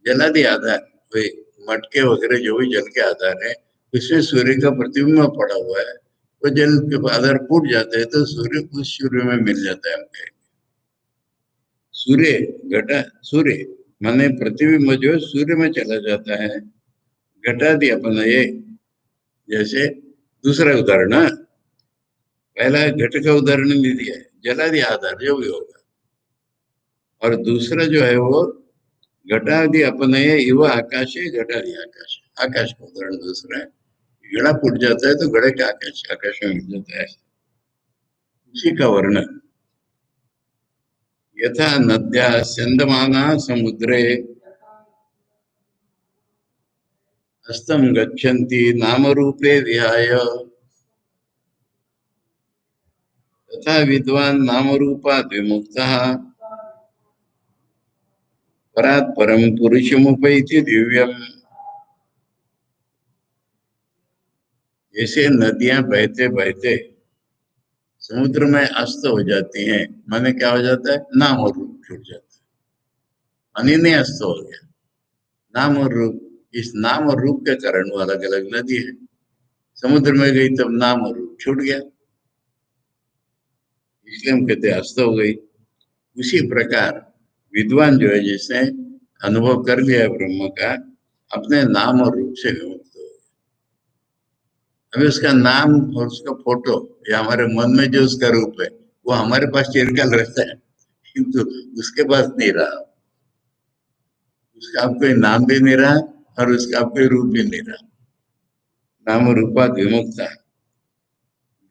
[SPEAKER 1] जलादि आधार, वे मटके वगैरह जो भी जल के आधार है, उसमें सूर्य का प्रतिबिंब पड़ा हुआ है। वो जल के आधार फूट जाते हैं तो सूर्य उस सूर्य में मिल जाता है हमको। सूर्य घटा, सूर्य माने प्रतिबिंब जो सूर्य में चला जाता है। घटादि अपनये, जैसे दूसरा उदाहरण, पहला घट का उदाहरण नहीं दिया है, जलादि आधार जो भी होगा। और दूसरा जो है वो घटादि अपनये इव आकाशे घटादि आकाश, आकाश का उदाहरण दूसरा है। घड़ा फूट जाता है तो घड़े का आकाश, आकाश में मिल जाता है। उसी का वर्णन, यथा नद्या स्यन्दमाना समुद्रे हस्तं गच्छन्ति नामरूपे विहाय, तथा विद्वान् नामरूपाद् विमुक्तः परात् परं पुरुषमुपैति दिव्यम। जैसे नदियां बहते बहते समुद्र में अस्त हो जाती हैं, माने क्या हो जाता है, नाम और रूप छूट जाता है। पानी नहीं अस्त हो गया, नाम और रूप, इस नाम और रूप के कारण वो अलग अलग नदी है। समुद्र में गई तब नाम और रूप छूट गया, इसलिए हम कहते हैं अस्त हो गई। उसी प्रकार विद्वान जो है, जिसने अनुभव कर लिया है ब्रह्म का, अपने नाम और रूप से विमुक्त हो। अभी उसका नाम और उसका फोटो या हमारे मन में जो उसका रूप है, वो हमारे पास चिरकाल रहता है, किंतु उसके पास नहीं रहा। उसका अब कोई नाम भी नहीं रहा और उसका अब कोई रूप भी नहीं रहा। नाम रूपा विमुक्ता।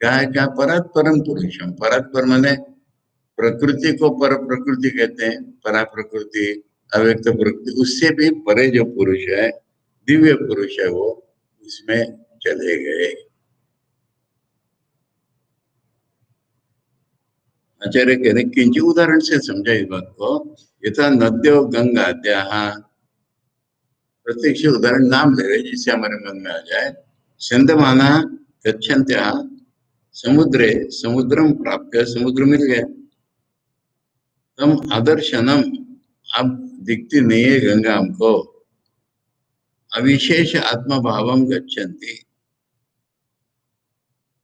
[SPEAKER 1] गाय का परत परम पुरुषम, परत पर माने प्रकृति को पर प्रकृति कहते हैं, परा प्रकृति, अव्यक्त प्रकृति, उससे भी परे जो पुरुष है, दिव्य पुरुष है, वो उसमें चले गए। आचार्य कह रहे किंचित उदाहरण से समझा इस बात को। यथा नद्यो गंगाद्या, प्रत्यक्ष उदाहरण नाम ले रहे जिससे हमारे मन में आ जाए। संदमाना गच्छन्त्या समुद्रे, समुद्रम प्राप्त, समुद्र मिल गया। तम आदर्शनम, अब दिखती नहीं है गंगा हमको। अविशेष आत्मा भावम गच्छन्ति,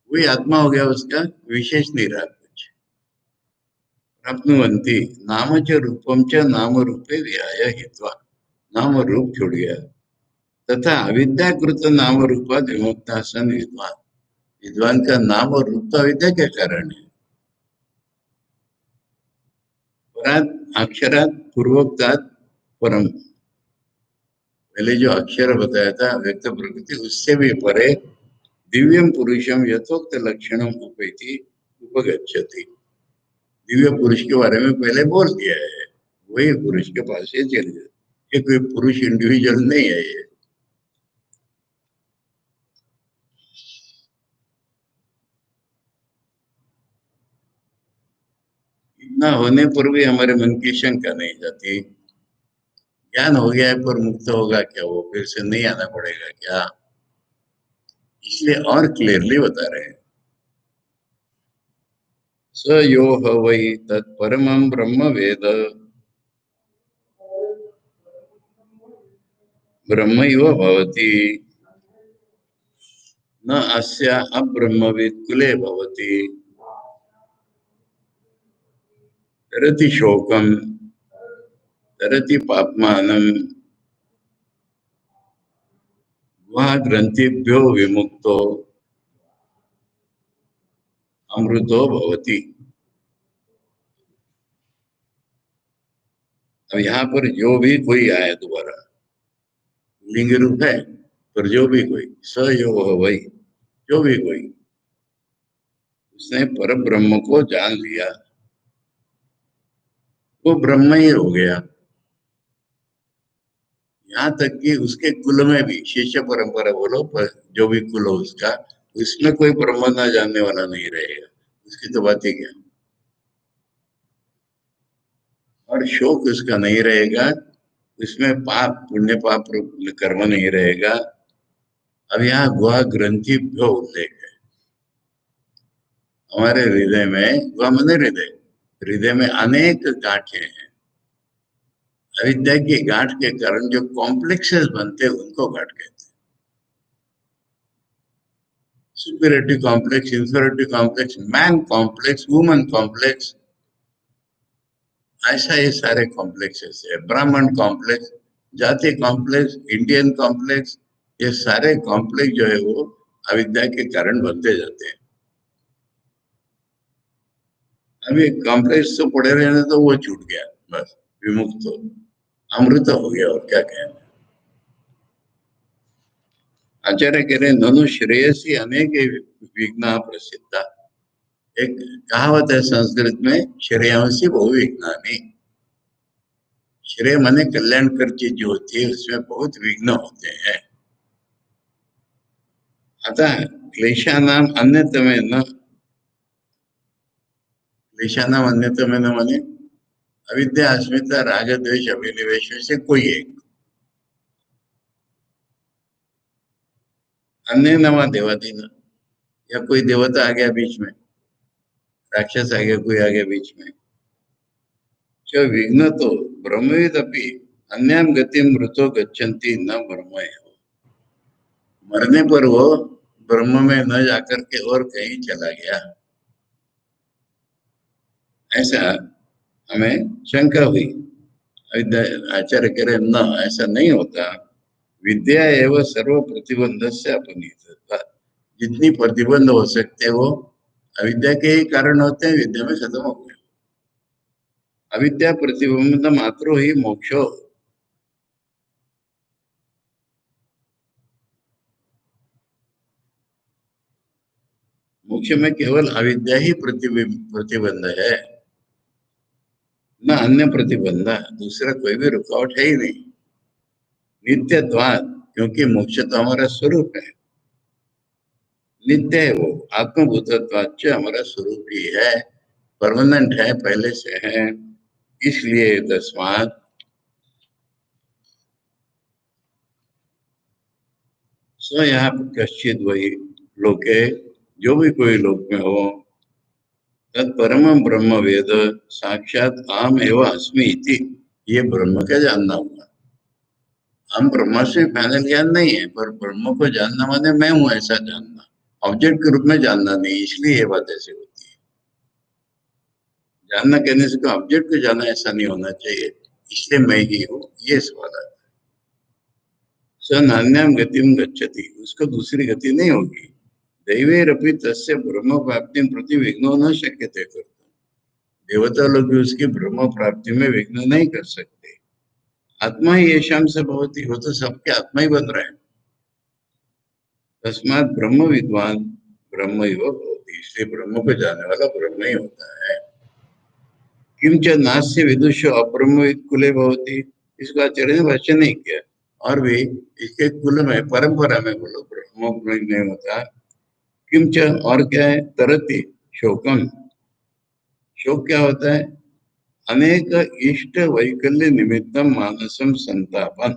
[SPEAKER 1] वही आत्मा हो गया, उसका विशेष नहीं रहा कुछ। प्राप्नुवन्ति नाम च रूपम च नाम रूपे विहाय हित्वा, नाम और रूप छोड़ गया। तथा अविद्याकृत नाम रूपा विमुक्ता सन विद्वान, विद्वान का नाम और रूप तो अविद्या के कारण है। परात अक्षरात पूर्वोक्तात् परम, पहले जो अक्षर बताया था व्यक्त प्रकृति, उससे भी परे दिव्यम पुरुषम यथोक्त लक्षणम उपैति उपगच्छति। दिव्य पुरुष के बारे में पहले बोल दिया है, वही पुरुष के पास ये चले जाते। ये कोई पुरुष इंडिविजुअल नहीं है ये। इतना होने पर भी हमारे मन की शंका नहीं जाती। ज्ञान हो गया है पर मुक्त होगा क्या, वो फिर से नहीं आना पड़ेगा क्या, इसलिए और क्लियरली बता रहे हैं। स यो ह वै तत्परमं ब्रह्म वेद, ब्रह्मैव भवति, न अस्य अब्रह्मवित् कुले भवति। तरति शोकं तरति पाप्मानं गुहा ग्रंथिभ्यो विमुक्तो अमृतो भवति। अब यहाँ पर जो भी कोई आया दोबारा, लिंग रूप है, पर जो भी कोई, स यो वह वही, जो भी कोई, उसने पर ब्रह्म को जान लिया, वो ब्रह्म ही हो गया। यहाँ तक कि उसके कुल में भी शिष्य परंपरा बोलो, पर जो भी कुल हो उसका, उसमें कोई ब्रह्म ना जानने वाला नहीं रहेगा, उसकी तो बात ही क्या। और शोक उसका नहीं रहेगा, उसमें पाप पुण्य पाप कर्म नहीं रहेगा। अब यहाँ गुहा ग्रंथि भ्यो उल्लेख है। हमारे हृदय में, गुहा माने हृदय, हृदय में अनेक गांठें हैं। अविद्या की गांठ के कारण जो कॉम्प्लेक्सेस बनते हैं उनको गांठ कहते हैं। Superiority complex, inferiority complex, man complex, woman complex, ऐसा ये सारे कॉम्प्लेक्सेस है। ब्राह्मण कॉम्प्लेक्स, जाति कॉम्प्लेक्स, इंडियन कॉम्प्लेक्स, ये सारे कॉम्प्लेक्स जो है वो अविद्या के कारण बनते जाते हैं। अभी कॉम्प्लेक्स तो पड़े रहने तो वो छूट गया, बस विमुक्त हो, अमृत हो गया, और क्या कहना। आचार्य कह रहे ननु श्रेयसी अनेक विघ्ना प्रसिद्धा। एक कहावत है संस्कृत में, श्रेयांसी बहुविघ्नानि। श्रेय माने कल्याणकर चीज जो होती है उसमें बहुत विघ्न होते हैं। अतः क्लेशानाम अन्यतमेन, क्लेशानाम अन्यतमेन माने अविद्या अस्मिता राग द्वेष अभिनिवेश में से कोई एक, अन्य नवा देवादीन, या कोई देवता आ गया बीच में, राक्षस आ गया, कोई आ गया बीच में, जो विघ्न तो ब्रह्मविद अपनी अन्याम गति मृतो गच्छन्ति न ब्रह्म, मरने पर वो ब्रह्म में न जाकर के और कहीं चला गया, ऐसा हमें शंका हुई। आचार्य कह रहे न, ऐसा नहीं होता। विद्या एवं सर्व प्रतिबंध से अपनीत, जितनी प्रतिबंध हो सकते वो अविद्या के ही कारण होते हैं, विद्या में खत्म हो गए। अविद्या प्रतिबंध मात्रो ही मोक्षो, मोक्ष में केवल अविद्या ही प्रतिबंध है, न अन्य प्रतिबंध, दूसरा कोई भी रुकावट है ही नहीं। नित्यत्वात्, क्योंकि मोक्ष तो हमारा स्वरूप है, नित्य है वो, आत्मभूतत्वाच्च हमारा स्वरूप ही है, परमानेंट है, पहले से है। इसलिए तस्मात् स यहाँ कश्चित वही लोके, जो भी कोई लोक में हो, तत्परम ब्रह्म वेद साक्षात आम एवं अस्मि इति, ये ब्रह्म का जानना होगा। हम ब्रह्म से फाइनल ज्ञान नहीं है, पर ब्रह्म को जानना माने मैं हूं ऐसा जानना, ऑब्जेक्ट के रूप में जानना नहीं, इसलिए ये बात ऐसी होती है। जानना कहने से कोई ऑब्जेक्ट को जाना ऐसा नहीं होना चाहिए, इसलिए मैं ही हूँ, ये सवाल है। स नान्याम गतिम गच्छति, उसको दूसरी गति नहीं होगी। दैवेरपि तस्य ब्रह्म प्राप्ति प्रति विघ्नो न शक्यते कर्तुम्, देवता लोग भी उसकी ब्रह्म प्राप्ति में विघ्न नहीं कर सकते। आत्मा ही येषाम से भवति, वो तो सबके आत्मा ही बन रहे हैं। तस्मात् ब्रह्म विद्वान ब्रह्म ही भवति, इसलिए ब्रह्म को जानने वाला ब्रह्म ही होता है। किंच नास्य विदुषो अब्रह्मविद कुले भवति, इसका आचार्य ने भाष्य नहीं किया, और भी इसके कुल में परंपरा में बोलो ब्रह्म नहीं होता। किंच, और क्या है, तरति शोकम, शोक क्या होता है, अनेक इष्ट वैकल्य निमित्तम मानसम संतापन।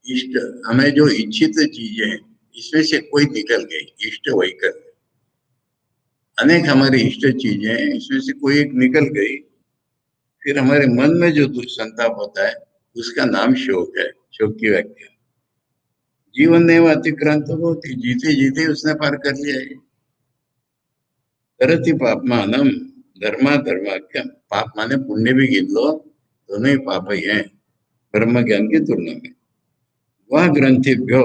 [SPEAKER 1] इष्ट, हमें जो इच्छित चीजें हैं इसमें से कोई निकल गई, इष्ट वैकल्य, अनेक हमारी इष्ट चीजें हैं, इसमें से कोई एक निकल गई, फिर हमारे मन में जो संताप होता है उसका नाम शोक है। शोक की व्याख्या, जीवन ने वो अतिक्रांत होती, जीते जीते उसने पार कर लिया है। तरति पापमानम धर्मा धर्माख्यम, पाप माने पुण्य भी गिन लो, दोनों ही पाप ही हैं ब्रह्म ज्ञान की तुलना में। वह ग्रंथिभ्यो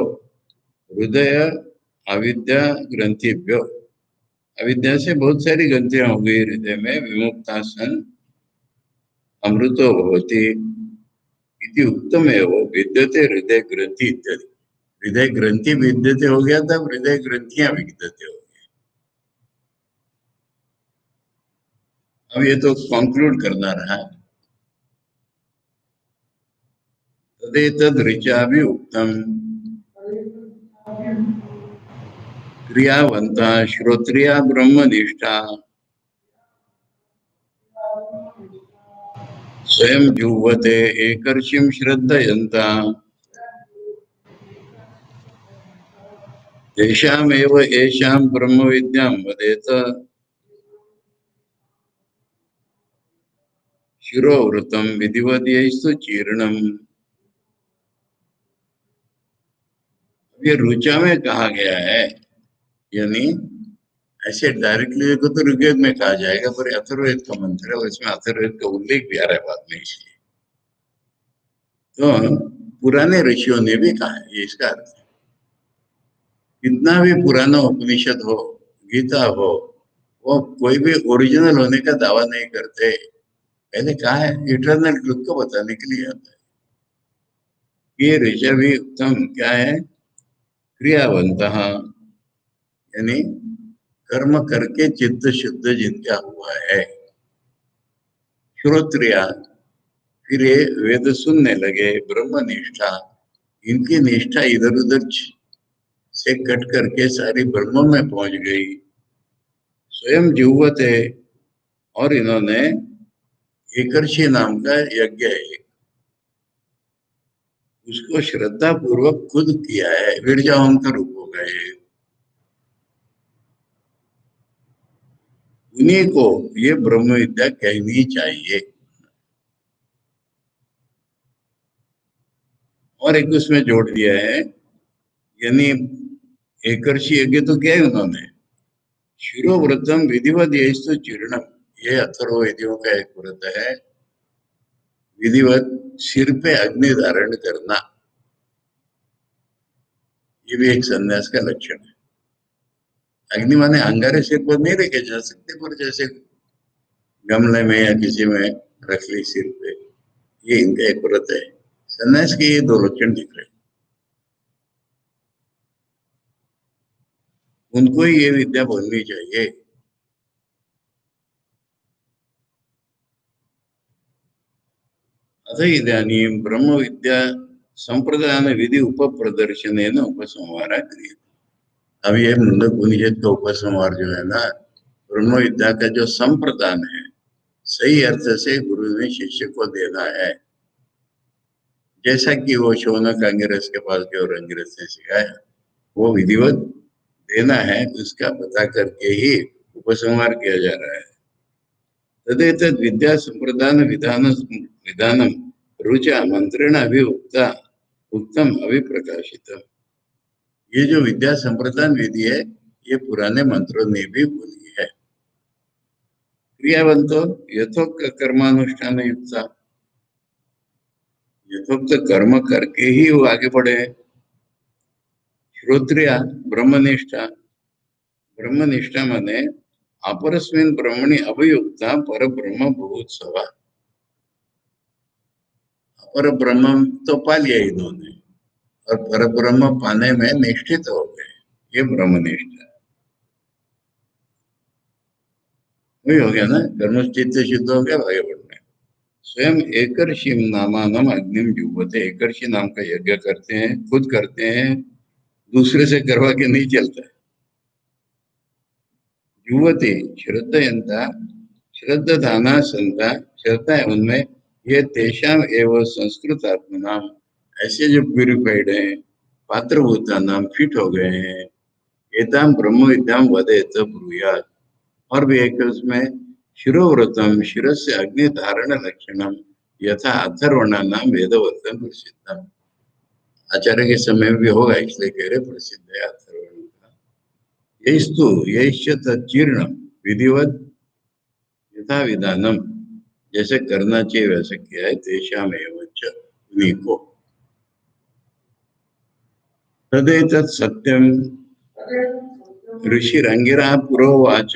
[SPEAKER 1] हृदय अविद्या ग्रंथिभ्यो, अविद्या से बहुत सारी ग्रंथियां हो गई हृदय में, विमुक्ता सन अमृतो भवति इति उत्तम है वो विद्यते हृदय ग्रंथि इत्यादि। हृदय ग्रंथि विद्यते हो गया तब हृदय ग्रंथियां विद्यते हो गई। अब ये तो कंक्लूड करना रहा। तदेतद् ऋचा भी उत्तम क्रियावंता श्रोत्रिया ब्रह्मनिष्ठा स्वयं जुह्वते एकर्षिं श्रद्धयन्ता तेषामेव येषां ब्रह्मविद्यां वदेत शिरोवृतं विधिवद्यैस्तु चीर्णम्। ये ऋचा में कहा गया है, यानी ऐसे डायरेक्टली देखो तो ऋग्वेद में कहा जाएगा, पर अथर्ववेद का मंत्र है और इसमें अथर्ववेद का उल्लेख भी आ रहा है बाद में, इसलिए तो पुराने ऋषियों ने भी कहा है, ये इसका अर्थ है। कितना भी पुराना उपनिषद हो, गीता हो, वो कोई भी ओरिजिनल होने का दावा नहीं करते। पहले कहा है इटर्नल ट्रुथ को बताने के लिए आता है। ये ऋषा भी उत्तम क्या है, क्रियावंत, यानी कर्म करके चित्त शुद्ध जिनका हुआ है। श्रोत्रिया, फिर ये वेद सुनने लगे, ब्रह्मनिष्ठा, इनकी निष्ठा इधर उधर से कट करके सारी ब्रह्म में पहुंच गई। स्वयं जीवत है, और इन्होंने एकर्षि नाम का यज्ञ है, उसको श्रद्धा पूर्वक खुद किया है, वीरजाओं का रूप हो गए। उन्हीं को ये ब्रह्म विद्या कहनी चाहिए। और एक उसमें जोड़ दिया है, यानी एकर्षि यज्ञ तो किया है उन्होंने, शिरोव्रतम विधिवत यस्तु चीर्णम, ये अथर्ववेदियों का एक व्रत है, विधिवत सिर पे अग्नि धारण करना, ये भी एक संन्यास का लक्षण है। अग्नि माने अंगारे सिर पर नहीं रखे जा सकते, पर जैसे गमले में या किसी में रख ली सिर पे, ये इनका एक व्रत है। संन्यास के ये दो लक्षण दिख रहे हैं, उनको ही ये विद्या बोलनी चाहिए। अथ इदानीं ब्रह्म विद्या संप्रदान विधि उपप्रदर्शनेन उपसंहारः क्रियते। अब ये मुंडक उपनिषद का उपसंहार जो है ना, ब्रह्म विद्या का जो संप्रदान है, सही अर्थ से गुरु ने शिष्य को देना है, जैसा कि वो शौनक अंगिरस के पास गए और अंगिरस ने सिखाया, वो विधिवत देना है, उसका पता करके ही उपसंहार किया जा रहा है। तदेतद् विद्या संप्रदान विधानम रुचा मंत्रेण अभिउक्ता उत्तम अभिप्रकाशितम। ये जो विद्या संप्रदान विधि है, ये पुराने मंत्रों ने भी बोली है। क्रियावंतो यथोक्त कर्मानुष्ठान युक्ता, यथोक्त कर्म करके ही वो आगे बढ़े। श्रोत्रिया ब्रह्मनिष्ठा, ब्रह्मनिष्ठा माने अपरस्मिन् ब्रह्मणि अभियुक्ता पर ब्रह्म भूत्सवा, पर ब्रह्म तो पा लिया इन्होंने और पर ब्रह्म पाने में निष्ठित हो गए, ये ब्रह्मनिष्ठा वही हो गया ना, कर्म चित्त शुद्ध हो गया, आगे बढ़ना है। स्वयं एकर्षि नामानम अग्निम जुह्वते, एकर्षि नाम का यज्ञ करते हैं, खुद करते हैं, दूसरे से करवा के नहीं चलता। जुह्वते श्रद्धयंता, श्रद्धाना संता, श्रद्धा है उनमें, ये तेषाम एवं संस्कृत आत्मनाम, ऐसे जो प्यूरिफाइड है, पात्रभूता नाम फिट हो गए हैं, एताम ब्रह्म विद्याम वदेत ब्रूयात, और भी एक उसमें शिरोव्रतम शिरस्य अग्नि धारण लक्षणम यथा अथर्वणा नाम वेदवर्तन प्रसिद्धम। आचार्य के समय में भी होगा, इसलिए कह रहे प्रसिद्ध है अथर्वण का। यस्तु यश्च तच्चीर्ण विधिवत यथा विधानम, जैसे करना चाहिए वैसे किया है, तेषाम एवं च उन्हीं को। तदेतत् सत्यम ऋषिरंगिरा पुरोवाच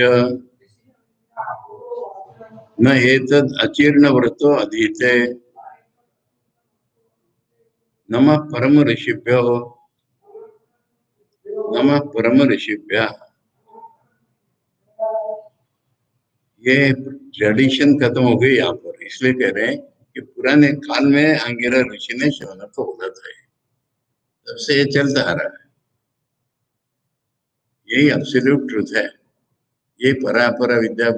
[SPEAKER 1] न एतद् अचीर्ण व्रतो अधीते नमः परम ऋषिभ्यो नमः परम ऋषिभ्यः। ये ट्रेडिशन खत्म हो गई यहाँ पर, इसलिए कह रहे हैं कि पुराने काल में अंगिरा ऋषि ने शौनक को बोला था, तब से ये चलता आ रहा है। यही एब्सोल्यूट ट्रुथ है, ये परापरा विद्या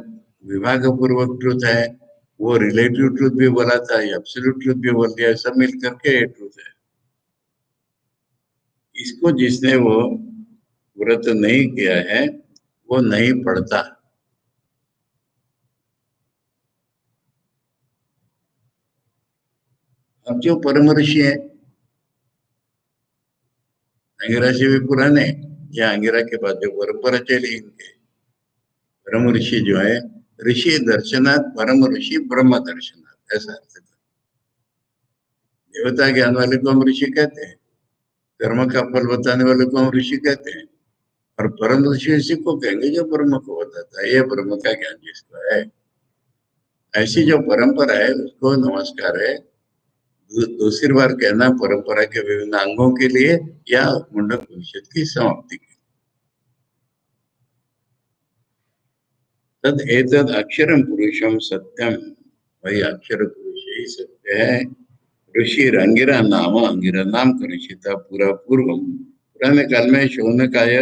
[SPEAKER 1] विभाग पूर्वक ट्रुथ है। वो रिलेटिव ट्रुथ भी बोला था, एब्सोल्यूट ट्रुथ भी बोल दिया, सब मिल करके ये ट्रुथ है। इसको जिसने वो व्रत नहीं किया है वो नहीं पढ़ता। अब जो परम ऋषि है, अंगिरा से भी पुराने या अंगिरा के बाद जो परंपरा चली इनके, परम ऋषि जो है, ऋषि दर्शनात् परम ऋषि ब्रह्म दर्शनात्, ऐसा अर्थ है। देवता ज्ञान वाले को हम ऋषि कहते हैं, कर्म का फल बताने वाले को हम ऋषि कहते हैं, और परम ऋषि इसी को कहेंगे जो ब्रह्म को बताता है, ये ब्रह्म का ज्ञान जिसको है। ऐसी जो परंपरा है उसको नमस्कार है। दूसरी बार कहना परंपरा के विभिन्न अंगों के लिए या मुंडक उपनिषद की समाप्ति के लिए। तद एतद अक्षरम पुरुषम सत्यम, वही अक्षर पुरुष ही सत्य है। ऋषि अंगिरा नाम, अंगिरा नाम का ऋषि था पूरा पूर्व, पुराने काल में शौनकाय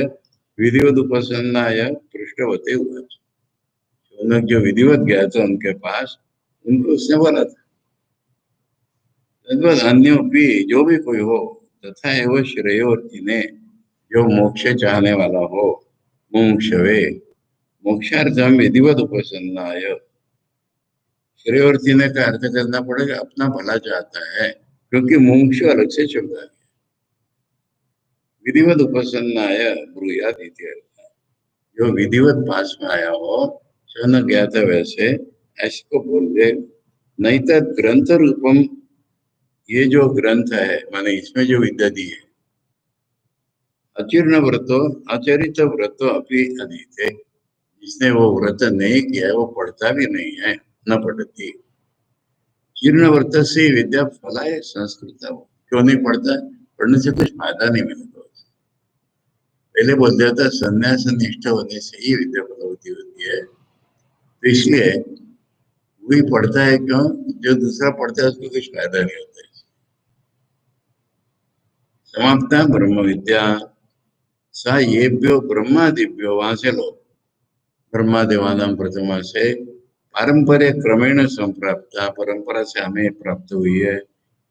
[SPEAKER 1] विधिवत उपसन्नाय पृष्ठवते हुआ। शौनक जो विधिवत गया था उनके पास, उनको उसने बोला था तद्वत अन्यों भी, जो भी कोई हो, तथा एवं श्रेयोर्थी ने, जो मोक्ष चाहने वाला हो, मुमुक्षवे मोक्षार्थम विधिवत उपसन्नाय, श्रेयोर्थी ने का अर्थ करना पड़ेगा, अपना भला चाहता है, क्योंकि मुमुक्ष अलग से शब्द है। विधिवत उपसन्नाय ब्रूयात इति अर्थ, जो विधिवत पास में आया हो, शौनक गया था वैसे, ऐसे को बोल दे। नहीं तो ग्रंथ रूपम, ये जो ग्रंथ है माने इसमें जो विद्या दी है, अचीर्ण व्रतो आचरित व्रतो अपनी अधीते, जिसने वो व्रत नहीं किया है वो पढ़ता भी नहीं है, न पढ़ती। जीर्ण व्रत से विद्या फलाए संस्कृत, क्यों नहीं पढ़ता? पढ़ने से कुछ फायदा नहीं मिलता। पहले बोल दिया था संन्यास निष्ठ होने से ही विद्या फलवती होती है, तो इसलिए वही पढ़ता है। क्यों? जो दूसरा पढ़ता है उसको कुछ फायदा नहीं होता है। समाप्ता ब्रह्म विद्या सा येभ्यो ब्रह्मादिभ्यो, वहां से लो, ब्रह्मादेवानाम प्रथमा से पारंपर्य क्रमेण संप्राप्त, परंपरा से हमें प्राप्त हुई है।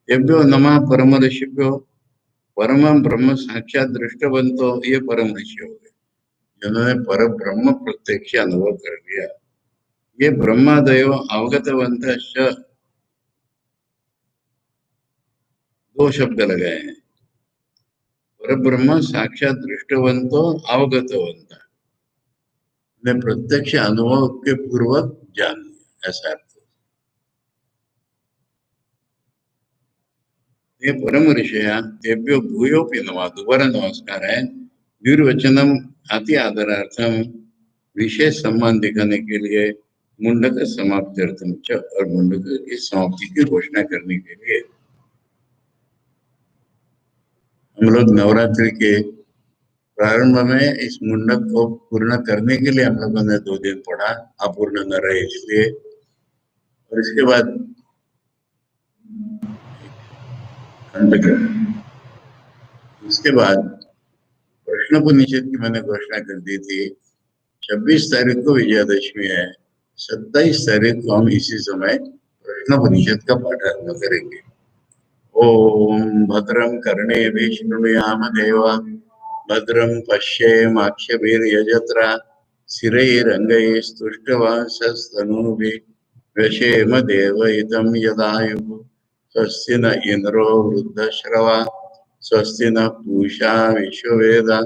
[SPEAKER 1] तेभ्यो नमः परम ऋषिभ्यो, परम ब्रह्म साक्षात दृष्टवंतो, ये परम ऋषि हो गए जिन्होंने पर ब्रह्म प्रत्यक्ष अनुभव कर लिया। ये ब्रह्मादयो अवगतवंत, दो शब्द लगाए हैं, पर ब्रह्म साक्षात दृष्टवंतो अवगतवंत, ने प्रत्यक्ष अनुभव के पूर्वक जान लिया, ऐसा अर्थ। ये परम ऋषया तेभ्यो भूयोपि नमः, दोबारा नमस्कार है। निर्वचनम अति आदरार्थम, विशेष सम्मान दिखाने के लिए, मुंडक समाप्त्यर्थम च, और मुंडक की समाप्ति की घोषणा करने के लिए। हम लोग नवरात्रि के प्रारंभ में इस मुंडक को पूर्ण करने के लिए हम लोगों ने 2 दिन पढ़ा, अपूर्ण न रहे इसलिए। और इसके बाद उसके बाद प्रश्नोपनिषद की मैंने घोषणा कर दी थी। 26 तारीख को विजयादशमी है, 27 तारीख को हम इसी समय प्रश्नोपनिषद का पाठ आरंभ करेंगे। ओम भद्रं कर्णेभिः शृणुयाम देवा, भद्रं पश्येमाक्षभिर्यजत्रा, स्थिरैरङ्गैः स्तुष्टुवांसस्तनूभिः, व्यशेम देवहितं यदायुः। स्वस्ति न इंद्रो वृद्धश्रवा, स्वस्ति न पूषा विश्ववेदा,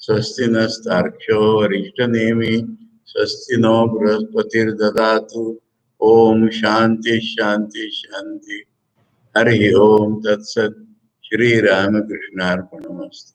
[SPEAKER 1] स्वस्ति नस्तार्क्ष्यो अरिष्टनेमिः, स्वस्ति नो बृहस्पतिर्ददातु। ओम शांति शांति शांति। हरि ओम तत्सत्। श्री रामकृष्णार्पणमस्तु।